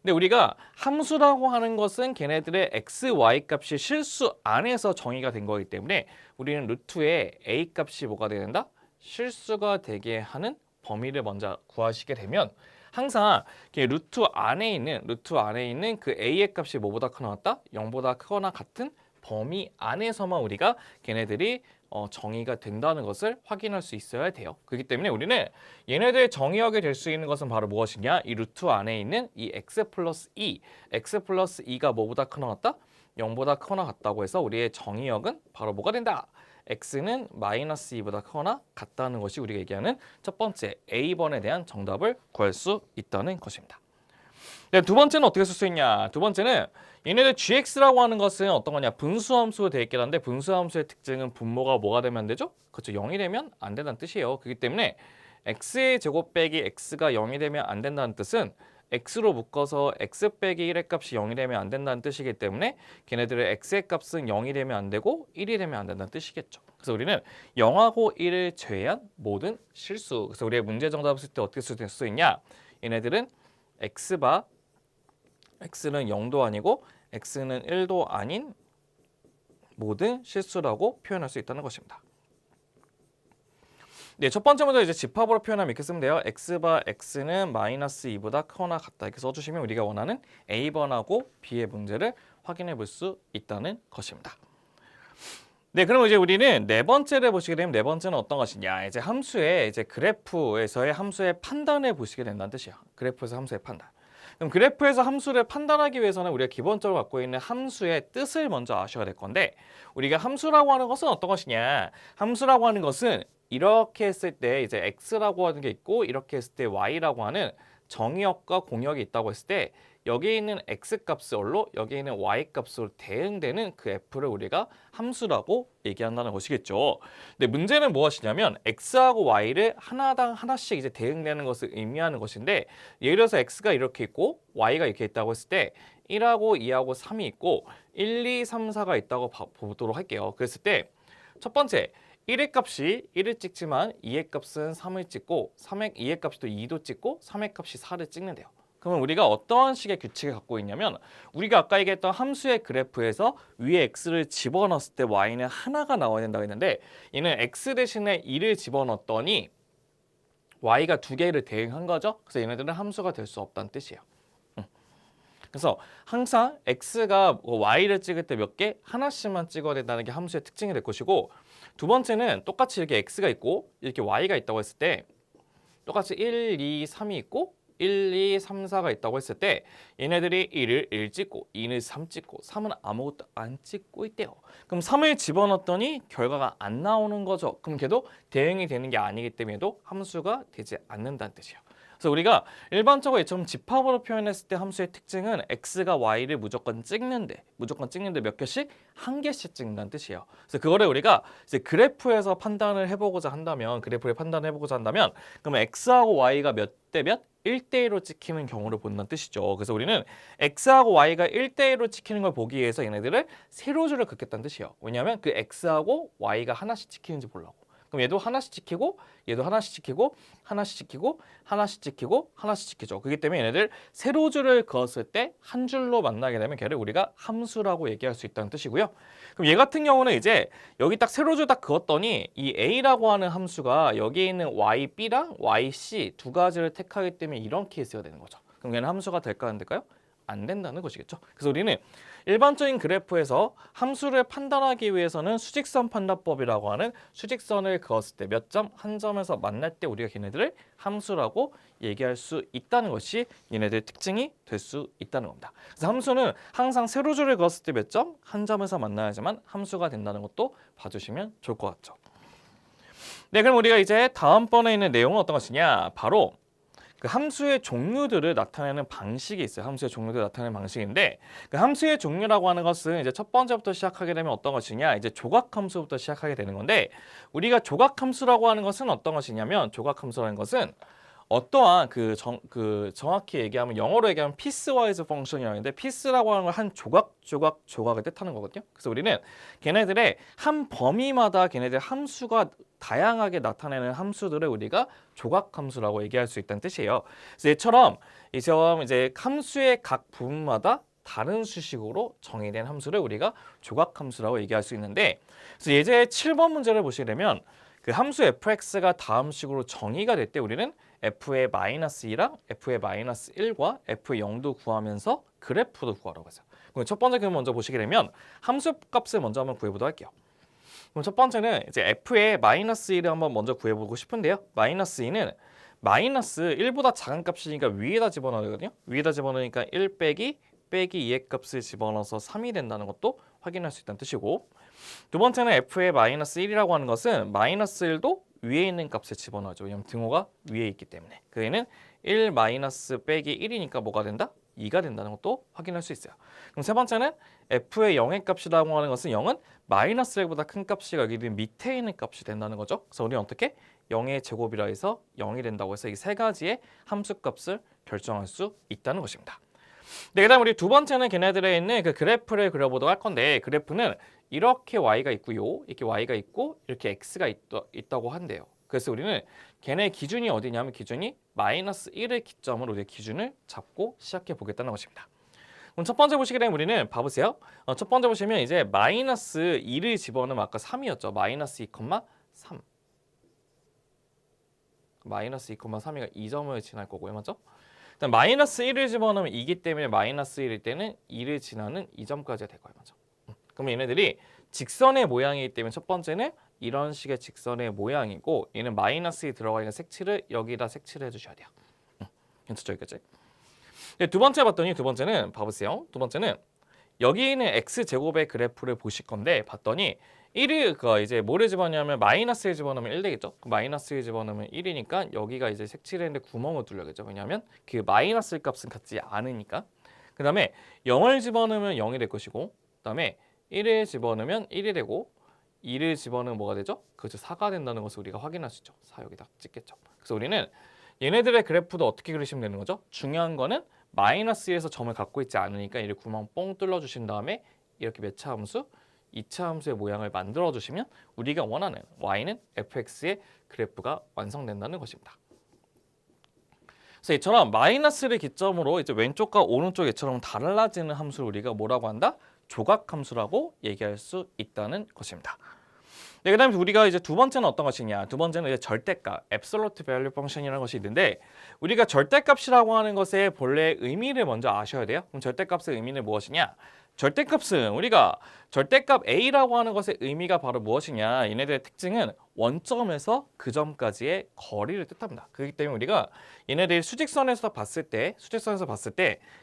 근데 우리가 함수라고 하는 것은 걔네들의 x, y 값이 실수 안에서 정의가 된 거기 때문에 우리는 루트의 a 값이 뭐가 된다? 실수가 되게 하는 범위를 먼저 구하시게 되면 항상 루트 안에 있는 그 a의 값이 뭐보다 크거나 같다? 0보다 크거나 같은 범위 안에서만 우리가 걔네들이 정의가 된다는 것을 확인할 수 있어야 돼요. 그렇기 때문에 우리는 얘네들의 정의역이 될 수 있는 것은 바로 무엇이냐? 이 루트 안에 있는 이 x 플러스 2가 뭐보다 크거나 같다? 0보다 크거나 같다고 해서 우리의 정의역은 바로 뭐가 된다? x는 마이너스 2보다 크거나 같다는 것이 우리가 얘기하는 첫 번째 A번에 대한 정답을 구할 수 있다는 것입니다. 네, 두 번째는 어떻게 쓸 수 있냐? 두 번째는 얘네들 gx라고 하는 것은 어떤 거냐? 분수함수로 되어 있긴 한데 분수함수의 특징은 분모가 뭐가 되면 안 되죠? 그렇죠. 0이 되면 안 된다는 뜻이에요. 그렇기 때문에 x의 제곱 빼기 x가 0이 되면 안 된다는 뜻은 x로 묶어서 x 빼기 1의 값이 0이 되면 안 된다는 뜻이기 때문에 걔네들의 x의 값은 0이 되면 안 되고 1이 되면 안 된다는 뜻이겠죠. 그래서 우리는 0하고 1을 제외한 모든 실수. 그래서 우리의 문제 정답을 쓸 때 어떻게 쓸 수 있냐? 얘네들은 x는 0도 아니고 x는 1도 아닌 모든 실수라고 표현할 수 있다는 것입니다. 네, 첫 번째 문제 이제 집합으로 표현하면 이렇게 쓰면 돼요. x바 x는 마이너스 2보다 크거나 같다. 이렇게 써주시면 우리가 원하는 A번하고 B의 문제를 확인해 볼 수 있다는 것입니다. 네, 그럼 이제 우리는 네 번째를 보시게 되면 네 번째는 어떤 것이냐? 이제 함수의 이제 그래프에서의 함수의 판단을 보시게 된다는 뜻이에요. 그래프에서 함수의 판단. 그럼 그래프에서 함수를 판단하기 위해서는 우리가 기본적으로 갖고 있는 함수의 뜻을 먼저 아셔야 될 건데 우리가 함수라고 하는 것은 어떤 것이냐? 함수라고 하는 것은 이렇게 했을 때 이제 x라고 하는 게 있고 이렇게 했을 때 y라고 하는 정의역과 공역이 있다고 했을 때 여기 있는 x값으로 여기 있는 y값으로 대응되는 그 f를 우리가 함수라고 얘기한다는 것이겠죠. 근데 문제는 무엇이냐면 x하고 y를 하나당 하나씩 이제 대응되는 것을 의미하는 것인데 예를 들어서 x가 이렇게 있고 y가 이렇게 있다고 했을 때 1하고 2하고 3이 있고 1, 2, 3, 4가 있다고 보도록 할게요. 그랬을 때 첫 번째 1의 값이 1을 찍지만 2의 값은 3을 찍고 2의 값이 또 2도 찍고 3의 값이 4를 찍는데요. 그러면 우리가 어떤 식의 규칙을 갖고 있냐면 우리가 아까 얘기했던 함수의 그래프에서 위에 x를 집어넣었을 때 y는 하나가 나와야 된다고 했는데 얘는 x 대신에 2를 집어넣었더니 y가 두 개를 대응한 거죠. 그래서 얘네들은 함수가 될 수 없다는 뜻이에요. 그래서 항상 x가 y를 찍을 때 몇 개? 하나씩만 찍어야 된다는 게 함수의 특징이 될 것이고 두 번째는 똑같이 이렇게 x가 있고 이렇게 y가 있다고 했을 때 똑같이 1, 2, 3이 있고 1, 2, 3, 4가 있다고 했을 때 얘네들이 1을 1 찍고 2는 3 찍고 3은 아무것도 안 찍고 있대요. 그럼 3을 집어넣었더니 결과가 안 나오는 거죠. 그럼 걔도 대응이 되는 게 아니기 때문에도 함수가 되지 않는다는 뜻이에요. 그래서 우리가 일반적으로 이처럼 집합으로 표현했을 때 함수의 특징은 x가 y를 무조건 찍는데 몇 개씩? 한 개씩 찍는다는 뜻이에요. 그래서 그거를 우리가 이제 그래프에서 판단을 해보고자 한다면 그러면 x하고 y가 몇 대 몇? 1대1로 찍히는 경우를 본다는 뜻이죠. 그래서 우리는 x하고 y가 1대1로 찍히는 걸 보기 위해서 얘네들을 세로줄을 긋겠다는 뜻이에요. 왜냐하면 그 x하고 y가 하나씩 찍히는지 보려고. 그럼 얘도 하나씩 찍히고 얘도 하나씩 찍히고 하나씩 찍히고 하나씩 찍히고 하나씩 찍히죠. 그렇기 때문에 얘네들 세로줄을 그었을 때 한 줄로 만나게 되면 걔를 우리가 함수라고 얘기할 수 있다는 뜻이고요. 그럼 얘 같은 경우는 이제 여기 딱 세로줄 딱 그었더니 이 a라고 하는 함수가 여기 있는 yb랑 yc 두 가지를 택하기 때문에 이런 케이스가 되는 거죠. 그럼 얘는 함수가 될까 안 될까요? 안 된다는 것이겠죠. 그래서 우리는 일반적인 그래프에서 함수를 판단하기 위해서는 수직선 판단법이라고 하는 수직선을 그었을 때 몇 점, 한 점에서 만날 때 우리가 걔네들을 함수라고 얘기할 수 있다는 것이 얘네들의 특징이 될 수 있다는 겁니다. 그래서 함수는 항상 세로줄을 그었을 때 몇 점, 한 점에서 만나야지만 함수가 된다는 것도 봐주시면 좋을 것 같죠. 네, 그럼 우리가 이제 다음번에 있는 내용은 어떤 것이냐? 바로 그 함수의 종류들을 나타내는 방식이 있어요. 함수의 종류들을 나타내는 방식인데 그 함수의 종류라고 하는 것은 이제 첫 번째부터 시작하게 되면 어떤 것이냐 이제 조각함수부터 시작하게 되는 건데 우리가 조각함수라고 하는 것은 어떤 것이냐면 조각함수라는 것은 어떠한 정확히 얘기하면 영어로 얘기하면 piecewise function이라고 하는데 piece라고 하는 걸 한 조각을 뜻하는 거거든요. 그래서 우리는 걔네들의 한 범위마다 걔네들 함수가 다양하게 나타내는 함수들을 우리가 조각함수라고 얘기할 수 있다는 뜻이에요. 그래서 이처럼 이제 함수의 각 부분마다 다른 수식으로 정의된 함수를 우리가 조각함수라고 얘기할 수 있는데 그래서 예제 7번 문제를 보시게 되면 그 함수 fx가 다음 식으로 정의가 될 때 우리는 f의 마이너스 2랑 f의 마이너스 1과 f의 0도 구하면서 그래프도 구하라고 했어요. 그럼 첫 번째 그럼 먼저 보시게 되면 함수 값을 먼저 한번 구해보도록 할게요. 그럼 첫 번째는 이제 f의 마이너스 1을 한번 먼저 구해보고 싶은데요. 마이너스 2는 마이너스 1보다 작은 값이니까 위에다 집어넣거든요. 위에다 집어넣으니까 1 빼기 2의 값을 집어넣어서 3이 된다는 것도 확인할 수 있다는 뜻이고 두 번째는 f의 마이너스 1이라고 하는 것은 마이너스 1도 위에 있는 값을 집어넣어줘. 왜냐면 등호가 위에 있기 때문에. 그 애는 1 마이너스 빼기 1이니까 뭐가 된다? 2가 된다는 것도 확인할 수 있어요. 그럼 세 번째는 f의 0의 값이라고 하는 것은 0은 마이너스 1보다 큰 값이 여기 밑에 있는 값이 된다는 거죠. 그래서 우리는 어떻게? 0의 제곱이라 해서 0이 된다고 해서 이 세 가지의 함수값을 결정할 수 있다는 것입니다. 네, 그다음 우리 두 번째는 걔네들에 있는 그 그래프를 그려보도록 할 건데 그래프는 이렇게 y가 있고요, 이렇게 y가 있고 이렇게 x가 있다고 한대요. 그래서 우리는 걔네 기준이 어디냐면 기준이 마이너스 1을 기점으로 우리 기준을 잡고 시작해 보겠다는 것입니다. 그럼 첫 번째 보시게 되면 우리는 봐보세요. 첫 번째 보시면 이제 마이너스 2를 집어넣으면 아까 3이었죠. 마이너스 2, 3. 마이너스 2,3이가 2점을 지날 거고요. 맞죠? 일단 마이너스 1을 집어넣으면 2기 때문에 마이너스 1일 때는 2를 지나는 2점까지가 될 거예요. 맞죠? 그럼 얘네들이 직선의 모양이기 때문에 첫 번째는 이런 식의 직선의 모양이고 얘는 마이너스에 들어가 있는 색칠을 여기다 색칠을 해주셔야 돼요. 괜찮죠? 여기까지? 두 번째 봤더니 두 번째는 봐보세요. 두 번째는 여기 있는 x제곱의 그래프를 보실 건데 봤더니 1을 이제 뭐를 집어넣냐면 마이너스를 집어넣으면 1 되겠죠? 마이너스를 집어넣으면 1이니까 여기가 이제 색칠했는데 구멍을 뚫려겠죠? 왜냐하면 그 마이너스 값은 같지 않으니까. 그 다음에 0을 집어넣으면 0이 될 것이고 그 다음에 1을 집어넣으면 1이 되고 2를 집어넣으면 뭐가 되죠? 그렇죠. 4가 된다는 것을 우리가 확인할 수 있죠. 4 여기다 찍겠죠. 그래서 우리는 얘네들의 그래프도 어떻게 그리시면 되는 거죠? 중요한 거는 마이너스에서 점을 갖고 있지 않으니까 이를 구멍 뽕 뚫러 주신 다음에 이렇게 몇 차 함수? 2차 함수의 모양을 만들어 주시면 우리가 원하는 y는 fx의 그래프가 완성된다는 것입니다. 그래서 이처럼 마이너스를 기점으로 이제 왼쪽과 오른쪽 이처럼 달라지는 함수를 우리가 뭐라고 한다? 조각함수라고 얘기할 수 있다는 것입니다. 네, 그다음에 우리가 이제 두 번째는 어떤 것이냐? 두 번째는 이제 절대값, absolute value function이라는 것이 있는데 우리가 절대값이라고 하는 것의 본래 의미를 먼저 아셔야 돼요. 그럼 절대값의 의미는 무엇이냐? 절대값은 우리가 절대값 a라고 하는 것의 의미가 바로 무엇이냐? 얘네들의 특징은 원점에서 그 점까지의 거리를 뜻합니다. 그렇기 때문에 우리가 얘네들이 수직선에서 봤을 때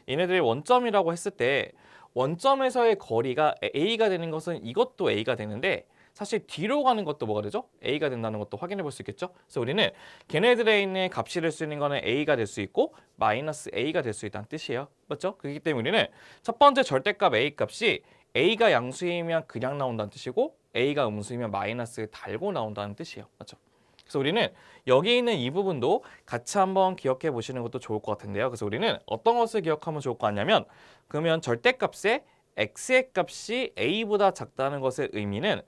얘네들이 원점이라고 했을 때 원점에서의 거리가 a가 되는 것은 이것도 a가 되는데 사실 뒤로 가는 것도 뭐가 되죠? a가 된다는 것도 확인해 볼 수 있겠죠? 그래서 우리는 걔네들에 있는 값이 될 수 있는 거는 a가 될 수 있고 마이너스 a가 될 수 있다는 뜻이에요. 맞죠? 그렇기 때문에 우리는 첫 번째 절대값 a 값이 a가 양수이면 그냥 나온다는 뜻이고 a가 음수이면 마이너스를 달고 나온다는 뜻이에요. 맞죠? 그래서 우리는 여기 있는 이 부분도 같이 한번 기억해 보시는 것도 좋을 것 같은데요. 그래서 우리는 어떤 것을 기억하면 좋을 것 같냐면 그러면 절대값의 x의 값이 a보다 작다는 것의 의미는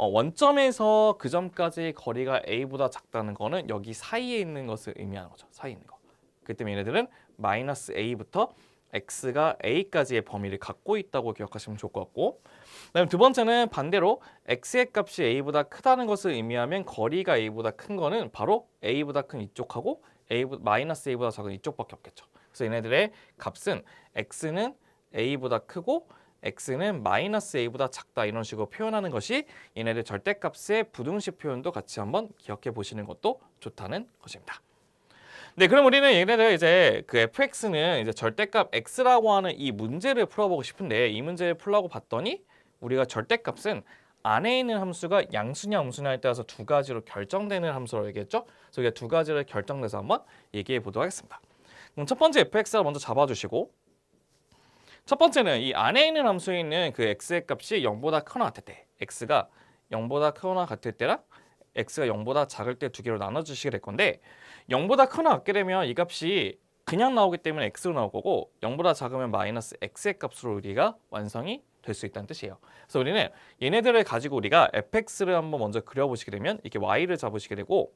원점에서 그 점까지 거리가 a보다 작다는 거는 여기 사이에 있는 것을 의미하는 거죠. 사이에 있는 거. 그렇기 때문에 얘네들은 마이너스 a부터 x가 a까지의 범위를 갖고 있다고 기억하시면 좋을 것 같고 그다음에 두 번째는 반대로 x의 값이 a보다 크다는 것을 의미하면 거리가 a보다 큰 거는 바로 a보다 큰 이쪽하고 마이너스 a보다 작은 이쪽밖에 없겠죠. 그래서 얘네들의 값은 x는 a보다 크고 x는 마이너스 a보다 작다 이런 식으로 표현하는 것이 얘네들 절대값의 부등식 표현도 같이 한번 기억해 보시는 것도 좋다는 것입니다. 네, 그럼 우리는 얘네들 이제 그 fx는 이제 절대값 x라고 하는 이 문제를 풀어보고 싶은데 이 문제를 풀라고 봤더니 우리가 절대값은 안에 있는 함수가 양수냐 음수냐에 따라서 두 가지로 결정되는 함수라고 얘기했죠. 그래서 우리가 두 가지를 결정돼서 한번 얘기해 보도록 하겠습니다. 그럼 첫 번째 fx를 먼저 잡아주시고 첫 번째는 이 안에 있는 함수에 있는 그 x의 값이 0보다 크거나 같을 때 x가 0보다 크거나 같을 때랑 x가 0보다 작을 때 두 개로 나눠주시게 될 건데 0보다 크거나 같게 되면 이 값이 그냥 나오기 때문에 x로 나올 거고 0보다 작으면 마이너스 x의 값으로 우리가 완성이 될 수 있다는 뜻이에요. 그래서 우리는 얘네들을 가지고 우리가 fx를 한번 먼저 그려보시게 되면 이렇게 y를 잡으시게 되고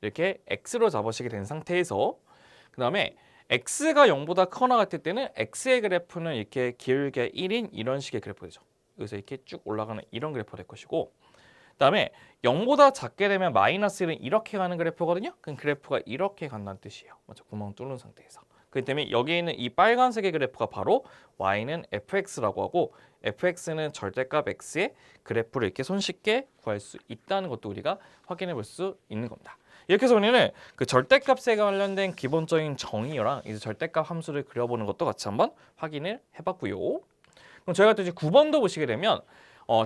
이렇게 x로 잡으시게 된 상태에서 그 다음에 x가 0보다 크거나 같을 때는 x의 그래프는 이렇게 길게 1인 이런 식의 그래프 되죠. 여기서 이렇게 쭉 올라가는 이런 그래프가 될 것이고 그다음에 0보다 작게 되면 마이너스 1은 이렇게 가는 그래프거든요. 그럼 그래프가 이렇게 간다는 뜻이에요. 맞죠? 구멍 뚫는 상태에서. 그렇기 때문에 여기 있는 이 빨간색의 그래프가 바로 y는 fx라고 하고 fx는 절대값 x의 그래프를 이렇게 손쉽게 구할 수 있다는 것도 우리가 확인해 볼 수 있는 겁니다. 이렇게 해서 우리는 그 절대값에 관련된 기본적인 정의랑 이제 절대값 함수를 그려보는 것도 같이 한번 확인을 해봤고요. 그럼 저희가 또 이제 9번도 보시게 되면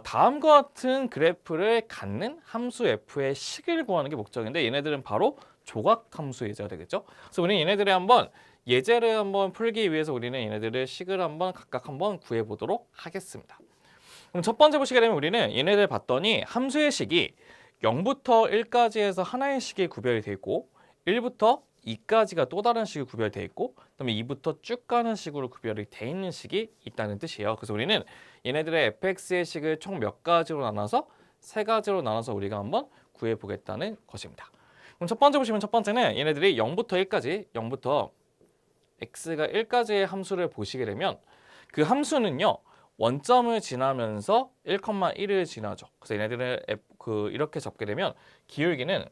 다음과 같은 그래프를 갖는 함수 f의 식을 구하는 게 목적인데 얘네들은 바로 조각함수 예제가 되겠죠. 그래서 우리는 얘네들의 한번 예제를 한번 풀기 위해서 우리는 얘네들의 식을 한번 각각 한번 구해보도록 하겠습니다. 그럼 첫 번째 보시게 되면 우리는 얘네들 봤더니 함수의 식이 0부터 1까지 해서 하나의 식이 구별이 되어 있고 1부터 2까지가 또 다른 식이 구별되어 있고 그다음에 2부터 쭉 가는 식으로 구별이 되어 있는 식이 있다는 뜻이에요. 그래서 우리는 얘네들의 fx의 식을 총 몇 가지로 나눠서 세 가지로 나눠서 우리가 한번 구해 보겠다는 것입니다. 그럼 첫 번째 보시면 첫 번째는 얘네들이 0부터 1까지 0부터 x가 1까지의 함수를 보시게 되면 그 함수는요. 원점을 지나면서 1,1을 지나죠. 그래서 얘네들을 이렇게 잡게 되면 기울기는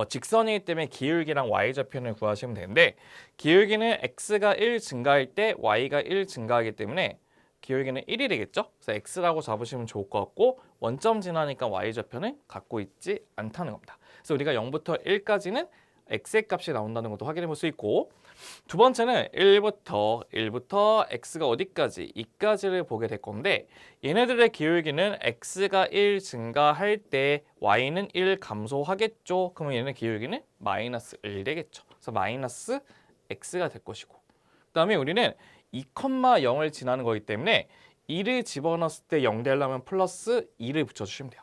직선이기 때문에 기울기랑 y좌표를 구하시면 되는데 기울기는 x가 1 증가할 때 y가 1 증가하기 때문에 기울기는 1이 되겠죠? 그래서 x라고 잡으시면 좋을 것 같고 원점 지나니까 y좌표는 갖고 있지 않다는 겁니다. 그래서 우리가 0부터 1까지는 x의 값이 나온다는 것도 확인해 볼 수 있고 두 번째는 1부터 x가 어디까지? 2까지를 보게 될 건데 얘네들의 기울기는 x가 1 증가할 때 y는 1 감소하겠죠. 그러면 얘네 기울기는 마이너스 1 되겠죠. 그래서 마이너스 x가 될 것이고 그 다음에 우리는 2,0을 지나는 거기 때문에 2를 집어넣었을 때 0 되려면 플러스 2를 붙여주시면 돼요.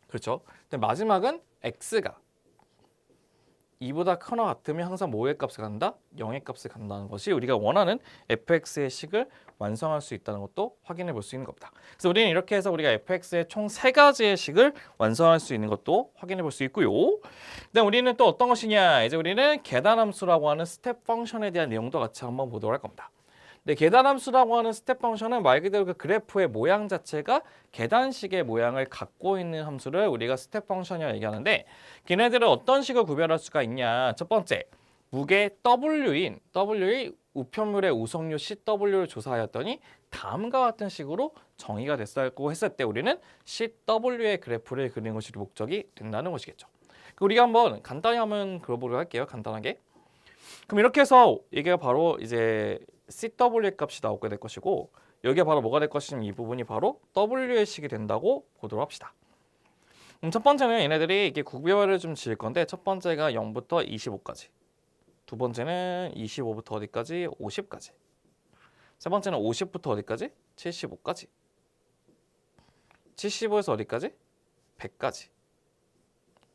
그렇죠? 근데 마지막은 x가 2보다 크거나 같으면 항상 뭐의 값을 간다? 0의 값을 간다는 것이 우리가 원하는 fx의 식을 완성할 수 있다는 것도 확인해 볼 수 있는 겁니다. 그래서 우리는 이렇게 해서 우리가 fx의 총 3가지의 식을 완성할 수 있는 것도 확인해 볼 수 있고요. 그다음 우리는 또 어떤 것이냐? 이제 우리는 계단함수라고 하는 스텝 펑션에 대한 내용도 같이 한번 보도록 할 겁니다. 네, 계단함수라고 하는 스텝 펑션은 말 그대로 그 그래프의 모양 자체가 계단식의 모양을 갖고 있는 함수를 우리가 스텝 펑션이라고 얘기하는데 걔네들은 어떤 식으로 구별할 수가 있냐. 첫 번째, 무게 W의 우편물의 우성류 CW를 조사하였더니 다음과 같은 식으로 정의가 됐었고 했을 때 우리는 CW의 그래프를 그리는 것이 목적이 된다는 것이겠죠. 우리가 한번 간단히 한번 그려보도록 할게요. 간단하게. 그럼 이렇게 해서 이게 바로 이제 CW의 값이 나오게 될 것이고 여기가 바로 뭐가 될 것이냐면 이 부분이 바로 W의 식이 된다고 보도록 합시다. 첫 번째는 얘네들이 이게 구별을 좀 지을 건데 첫 번째가 0부터 25까지 두 번째는 25부터 어디까지? 50까지 세 번째는 50부터 어디까지? 75까지 75에서 어디까지? 100까지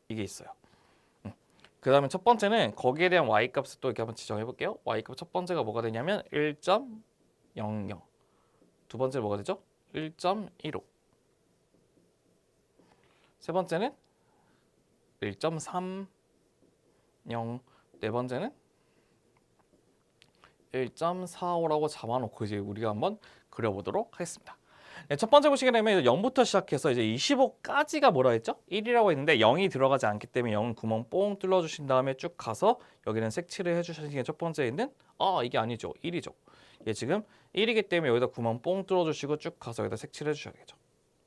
이게 있어요. 그 다음에 첫 번째는 거기에 대한 y값을 또 이렇게 한번 지정해 볼게요. y값 첫 번째가 뭐가 되냐면 1.00 두 번째 뭐가 되죠? 1.15 세 번째는 1.30 네 번째는 1.45라고 잡아놓고 이제 우리가 한번 그려보도록 하겠습니다. 네, 첫 번째 보시게 되면 0부터 시작해서 이제 25까지가 뭐라 했죠? 1이라고 했는데 0이 들어가지 않기 때문에 0은 구멍 뽕 뚫어 주신 다음에 쭉 가서 여기는 색칠을 해주시는 게 첫 번째인데 이게 아니죠. 1이죠. 얘 지금 1이기 때문에 여기다 구멍 뽕 뚫어 주시고 쭉 가서 여기다 색칠해 주셔야겠죠.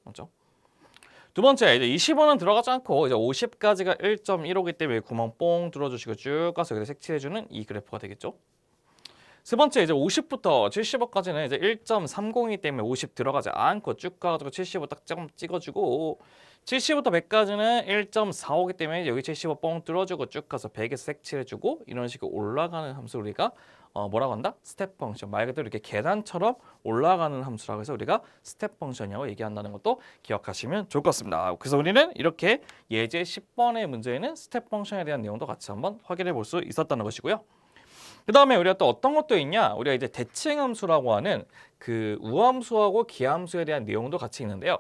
맞죠? 두 번째 이제 25는 들어가지 않고 이제 50까지가 1.15이기 때문에 구멍 뽕 뚫어 주시고 쭉 가서 여기다 색칠해 주는 이 그래프가 되겠죠. 세 번째 이제 50부터 75까지는 이제 1.30이기 때문에 50 들어가지 않고 쭉 가가지고 75 딱 찍어주고 70부터 100까지는 1.45이기 때문에 여기 75 뻥 뚫어주고 쭉 가서 100에서 색칠해주고 이런 식으로 올라가는 함수 우리가 뭐라고 한다? 스텝 펑션. 말 그대로 이렇게 계단처럼 올라가는 함수라고 해서 우리가 스텝 펑션이라고 얘기한다는 것도 기억하시면 좋을 것 같습니다. 그래서 우리는 이렇게 예제 10번의 문제에는 스텝 펑션에 대한 내용도 같이 한번 확인해 볼 수 있었다는 것이고요. 그 다음에 우리가 또 어떤 것도 있냐? 우리가 이제 대칭함수라고 하는 그 우함수하고 기함수에 대한 내용도 같이 있는데요.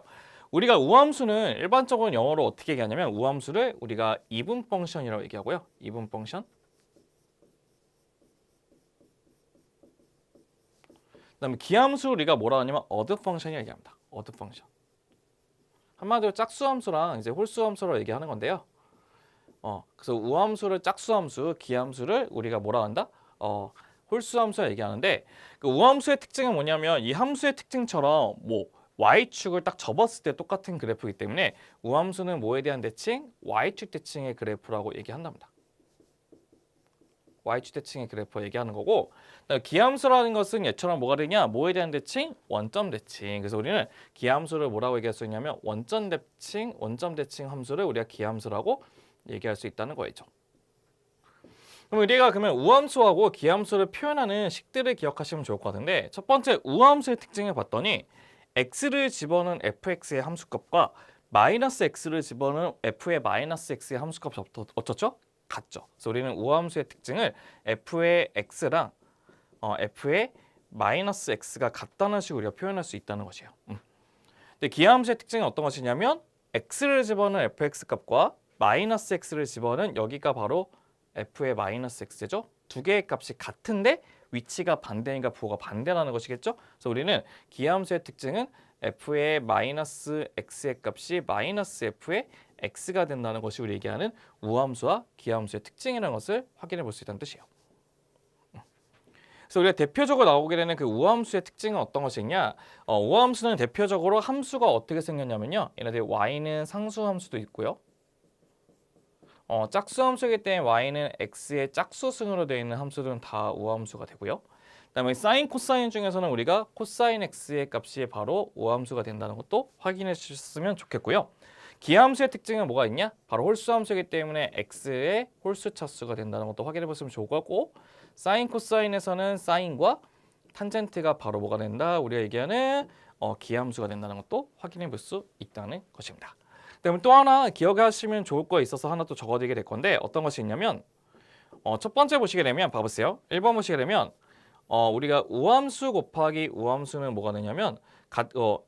우리가 우함수는 일반적으로 영어로 어떻게 얘기하냐면 우함수를 우리가 이분 펑션이라고 얘기하고요. 이분 펑션. 그다음에 기함수 우리가 뭐라고 하냐면 어드 펑션이라고 얘기합니다. 어드 펑션. 한마디로 짝수함수랑 이제 홀수함수로 얘기하는 건데요. 그래서 우함수를 짝수함수, 기함수를 우리가 뭐라 한다? 홀수함수 얘기하는데 그 우함수의 특징은 뭐냐면 이 함수의 특징처럼 뭐 y축을 딱 접었을 때 똑같은 그래프이기 때문에 우함수는 뭐에 대한 대칭? y축 대칭의 그래프라고 얘기한답니다. y축 대칭의 그래프 얘기하는 거고 기함수라는 것은 얘처럼 뭐가 되냐? 뭐에 대한 대칭? 원점 대칭. 그래서 우리는 기함수를 뭐라고 얘기할 수 있냐면 원점 대칭 함수를 우리가 기함수라고 얘기할 수 있다는 거죠. 그럼 우리가 그러면 우함수하고 기함수를 표현하는 식들을 기억하시면 좋을 것 같은데 첫 번째 우함수의 특징을 봤더니 x를 집어넣은 fx의 함수값과 마이너스 x를 집어넣은 f의 마이너스 x의 함수값이 어떻죠? 같죠. 그래서 우리는 우함수의 특징을 f의 x랑 f의 마이너스 x가 같다는 식으로 우리가 표현할 수 있다는 것이에요. 근데 기함수의 특징은 어떤 것이냐면 x를 집어넣은 fx 값과 마이너스 x를 집어넣은 여기가 바로 f의 마이너스 x죠. 두 개의 값이 같은데 위치가 반대니까 부호가 반대라는 것이겠죠. 그래서 우리는 기함수의 특징은 f의 마이너스 x의 값이 마이너스 f의 x가 된다는 것이 우리 얘기하는 우함수와 기함수의 특징이라는 것을 확인해 볼 수 있다는 뜻이에요. 그래서 우리가 대표적으로 나오게 되는 그 우함수의 특징은 어떤 것이냐? 우함수는 대표적으로 함수가 어떻게 생겼냐면요. 얘네들 y는 상수함수도 있고요. 짝수함수이기 때문에 y는 x의 짝수승으로 되어 있는 함수들은 다 우함수가 되고요. 그다음에 사인, 코사인 중에서는 우리가 코사인 x의 값이 바로 우함수가 된다는 것도 확인해 주셨으면 좋겠고요. 기함수의 특징은 뭐가 있냐? 바로 홀수함수이기 때문에 x의 홀수 차수가 된다는 것도 확인해 보시면 좋을 거고, 사인, 코사인에서는 사인과 탄젠트가 바로 뭐가 된다? 우리가 얘기하는 기함수가 된다는 것도 확인해 볼 수 있다는 것입니다. 그다음에 또 하나 기억하시면 좋을 거 있어서 하나 또 적어드리게 될 건데 어떤 것이 있냐면 첫 번째 보시게 되면 봐보세요. 1번 보시게 되면 우리가 우함수 곱하기 우함수는 뭐가 되냐면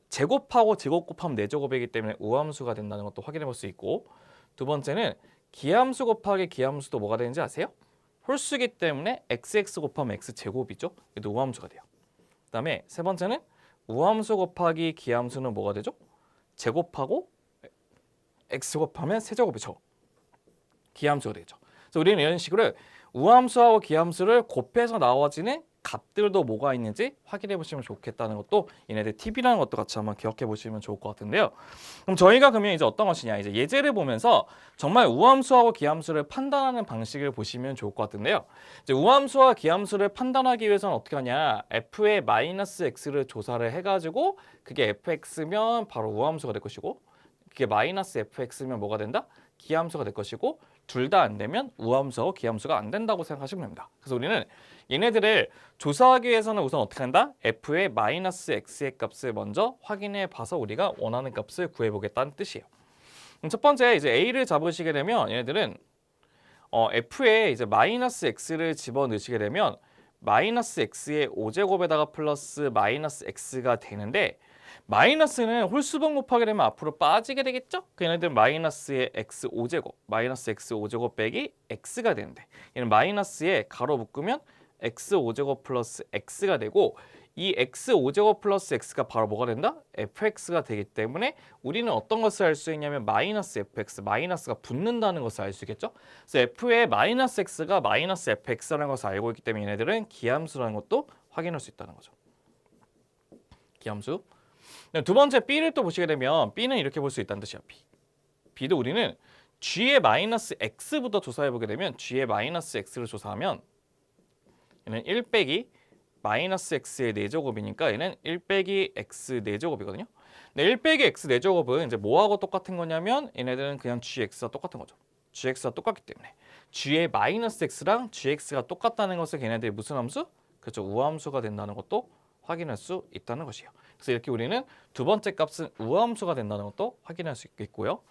제곱하고 제곱 곱하면 4제곱이기 때문에 우함수가 된다는 것도 확인해 볼 수 있고, 두 번째는 기함수 곱하기 기함수도 뭐가 되는지 아세요? 홀수기 때문에 xx 곱하면 x제곱이죠. 이것도 우함수가 돼요. 그 다음에 세 번째는 우함수 곱하기 기함수는 뭐가 되죠? 제곱하고 x 곱하면 세제곱이죠. 기함수가 되죠. 그래서 우리는 이런 식으로 우함수하고 기함수를 곱해서 나와지는 값들도 뭐가 있는지 확인해 보시면 좋겠다는 것도 얘네들 팁이라는 것도 같이 한번 기억해 보시면 좋을 것 같은데요. 그럼 저희가 그러면 이제 어떤 것이냐, 이제 예제를 보면서 정말 우함수하고 기함수를 판단하는 방식을 보시면 좋을 것 같은데요. 이제 우함수와 기함수를 판단하기 위해서는 어떻게 하냐, f의 마이너스 x를 조사를 해가지고 그게 fx면 바로 우함수가 될 것이고, 그게 마이너스 fx면 뭐가 된다? 기함수가 될 것이고, 둘 다 안 되면 우함수하고 기함수가 안 된다고 생각하시면 됩니다. 그래서 우리는 얘네들을 조사하기 위해서는 우선 어떻게 한다? f의 마이너스 x의 값을 먼저 확인해 봐서 우리가 원하는 값을 구해 보겠다는 뜻이에요. 그럼 첫 번째 이제 a를 잡으시게 되면 얘네들은 f에 이제 마이너스 x를 집어넣으시게 되면 마이너스 x의 5제곱에다가 플러스 마이너스 x가 되는데, 마이너스는 홀수분 곱하게 되면 앞으로 빠지게 되겠죠? 그 얘네들 마이너스의 x 5제곱, 마이너스 x 5제곱 빼기 x가 되는데, 얘는 마이너스에 가로 묶으면 x 5제곱 플러스 x가 되고, 이 x 5제곱 플러스 x가 바로 뭐가 된다? fx가 되기 때문에 우리는 어떤 것을 알 수 있냐면 마이너스 fx, 마이너스가 붙는다는 것을 알 수 있겠죠? 그래서 f의 마이너스 x가 마이너스 fx라는 것을 알고 있기 때문에 얘네들은 기함수라는 것도 확인할 수 있다는 거죠. 기함수. 두 번째 b를 또 보시게 되면 b는 이렇게 볼 수 있다는 뜻이야. b도 우리는 g의 마이너스 x부터 조사해 보게 되면 g의 마이너스 x를 조사하면 얘는 1 빼기 마이너스 x의 4제곱이니까 얘는 1 빼기 x 4제곱이거든요. 근데 1 빼기 x 4제곱은 이제 뭐하고 똑같은 거냐면 얘네들은 그냥 gx와 똑같은 거죠. gx와 똑같기 때문에 g의 마이너스 x랑 gx가 똑같다는 것을 걔네들이 무슨 함수? 그렇죠. 우함수가 된다는 것도 확인할 수 있다는 것이에요. 그래서 이렇게 우리는 두 번째 값은 우함수가 된다는 것도 확인할 수 있겠고요.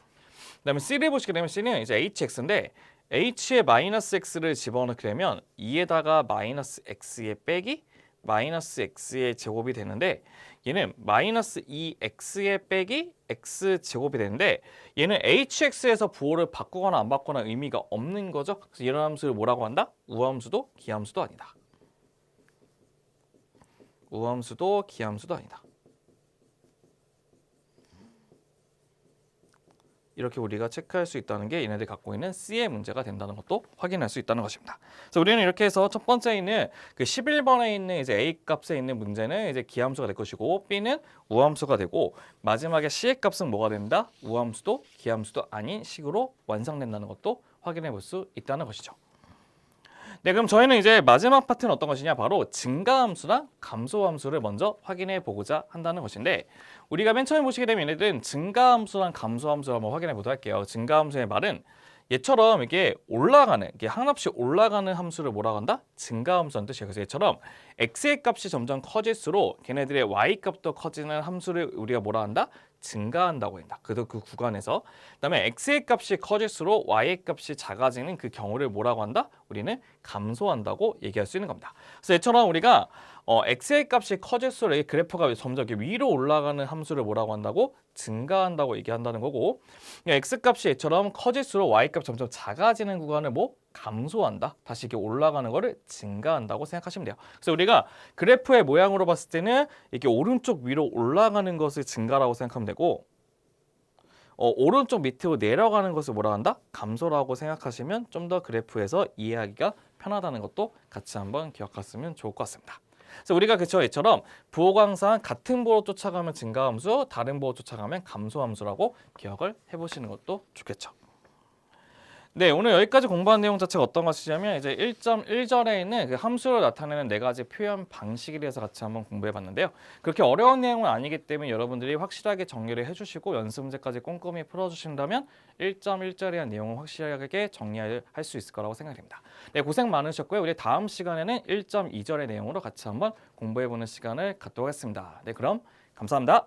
그다음에 C를 보시게 되면 C는 이제 hx인데 h의 마이너스 x를 집어넣게 되면 2에다가 마이너스 x의 빼기 마이너스 x의 제곱이 되는데, 얘는 마이너스 2x의 빼기 x 제곱이 되는데, 얘는 hx에서 부호를 바꾸거나 안 바꾸거나 의미가 없는 거죠. 그래서 이런 함수를 뭐라고 한다? 우함수도 기함수도 아니다. 우함수도 기함수도 아니다. 이렇게 우리가 체크할 수 있다는 게 얘네들이 갖고 있는 C의 문제가 된다는 것도 확인할 수 있다는 것입니다. 그래서 우리는 이렇게 해서 첫 번째 있는 그 11번에 있는 이제 A 값에 있는 문제는 이제 기함수가 될 것이고, B는 우함수가 되고, 마지막에 C의 값은 뭐가 된다? 우함수도 기함수도 아닌 식으로 완성된다는 것도 확인해 볼 수 있다는 것이죠. 네, 그럼 저희는 이제 마지막 파트는 어떤 것이냐, 바로 증가함수랑 감소함수를 먼저 확인해 보고자 한다는 것인데, 우리가 맨 처음에 보시게 되면 얘네들은 증가함수랑 감소함수를 한번 확인해 보도록 할게요. 증가함수의 말은 얘처럼 이게 올라가는, 이게 한없이 올라가는 함수를 뭐라고 한다? 증가함수라는 뜻이에요. 그래서 얘처럼 x의 값이 점점 커질수록 걔네들의 y 값도 커지는 함수를 우리가 뭐라 한다? 증가한다고 한다. 그 구간에서. 그다음에 x의 값이 커질수록 y의 값이 작아지는 그 경우를 뭐라고 한다? 우리는 감소한다고 얘기할 수 있는 겁니다. 그래서 얘처럼 우리가 x의 값이 커질수록 이 그래프가 점점 이렇게 위로 올라가는 함수를 뭐라고 한다고? 증가한다고 얘기한다는 거고, x 값이 얘처럼 커질수록 y 값이 점점 작아지는 구간을 뭐? 감소한다. 다시 이렇게 올라가는 거를 증가한다고 생각하시면 돼요. 그래서 우리가 그래프의 모양으로 봤을 때는 이렇게 오른쪽 위로 올라가는 것을 증가라고 생각하면 되고, 오른쪽 밑으로 내려가는 것을 뭐라 한다? 감소라고 생각하시면 좀 더 그래프에서 이해하기가 편하다는 것도 같이 한번 기억하시면 좋을 것 같습니다. 그래서 우리가 그쵸 얘처럼 부호강상 같은 부호 쫓아가면 증가함수, 다른 부호 쫓아가면 감소함수라고 기억을 해보시는 것도 좋겠죠. 네, 오늘 여기까지 공부한 내용 자체가 어떤 것이냐면 이제 1.1절에 있는 그 함수를 나타내는 네 가지 표현 방식에 대해서 같이 한번 공부해 봤는데요. 그렇게 어려운 내용은 아니기 때문에 여러분들이 확실하게 정리를 해주시고 연습 문제까지 꼼꼼히 풀어주신다면 1.1절에 대한 내용을 확실하게 정리할 수 있을 거라고 생각됩니다. 네, 고생 많으셨고요. 우리 다음 시간에는 1.2절의 내용으로 같이 한번 공부해 보는 시간을 갖도록 하겠습니다. 네, 그럼 감사합니다.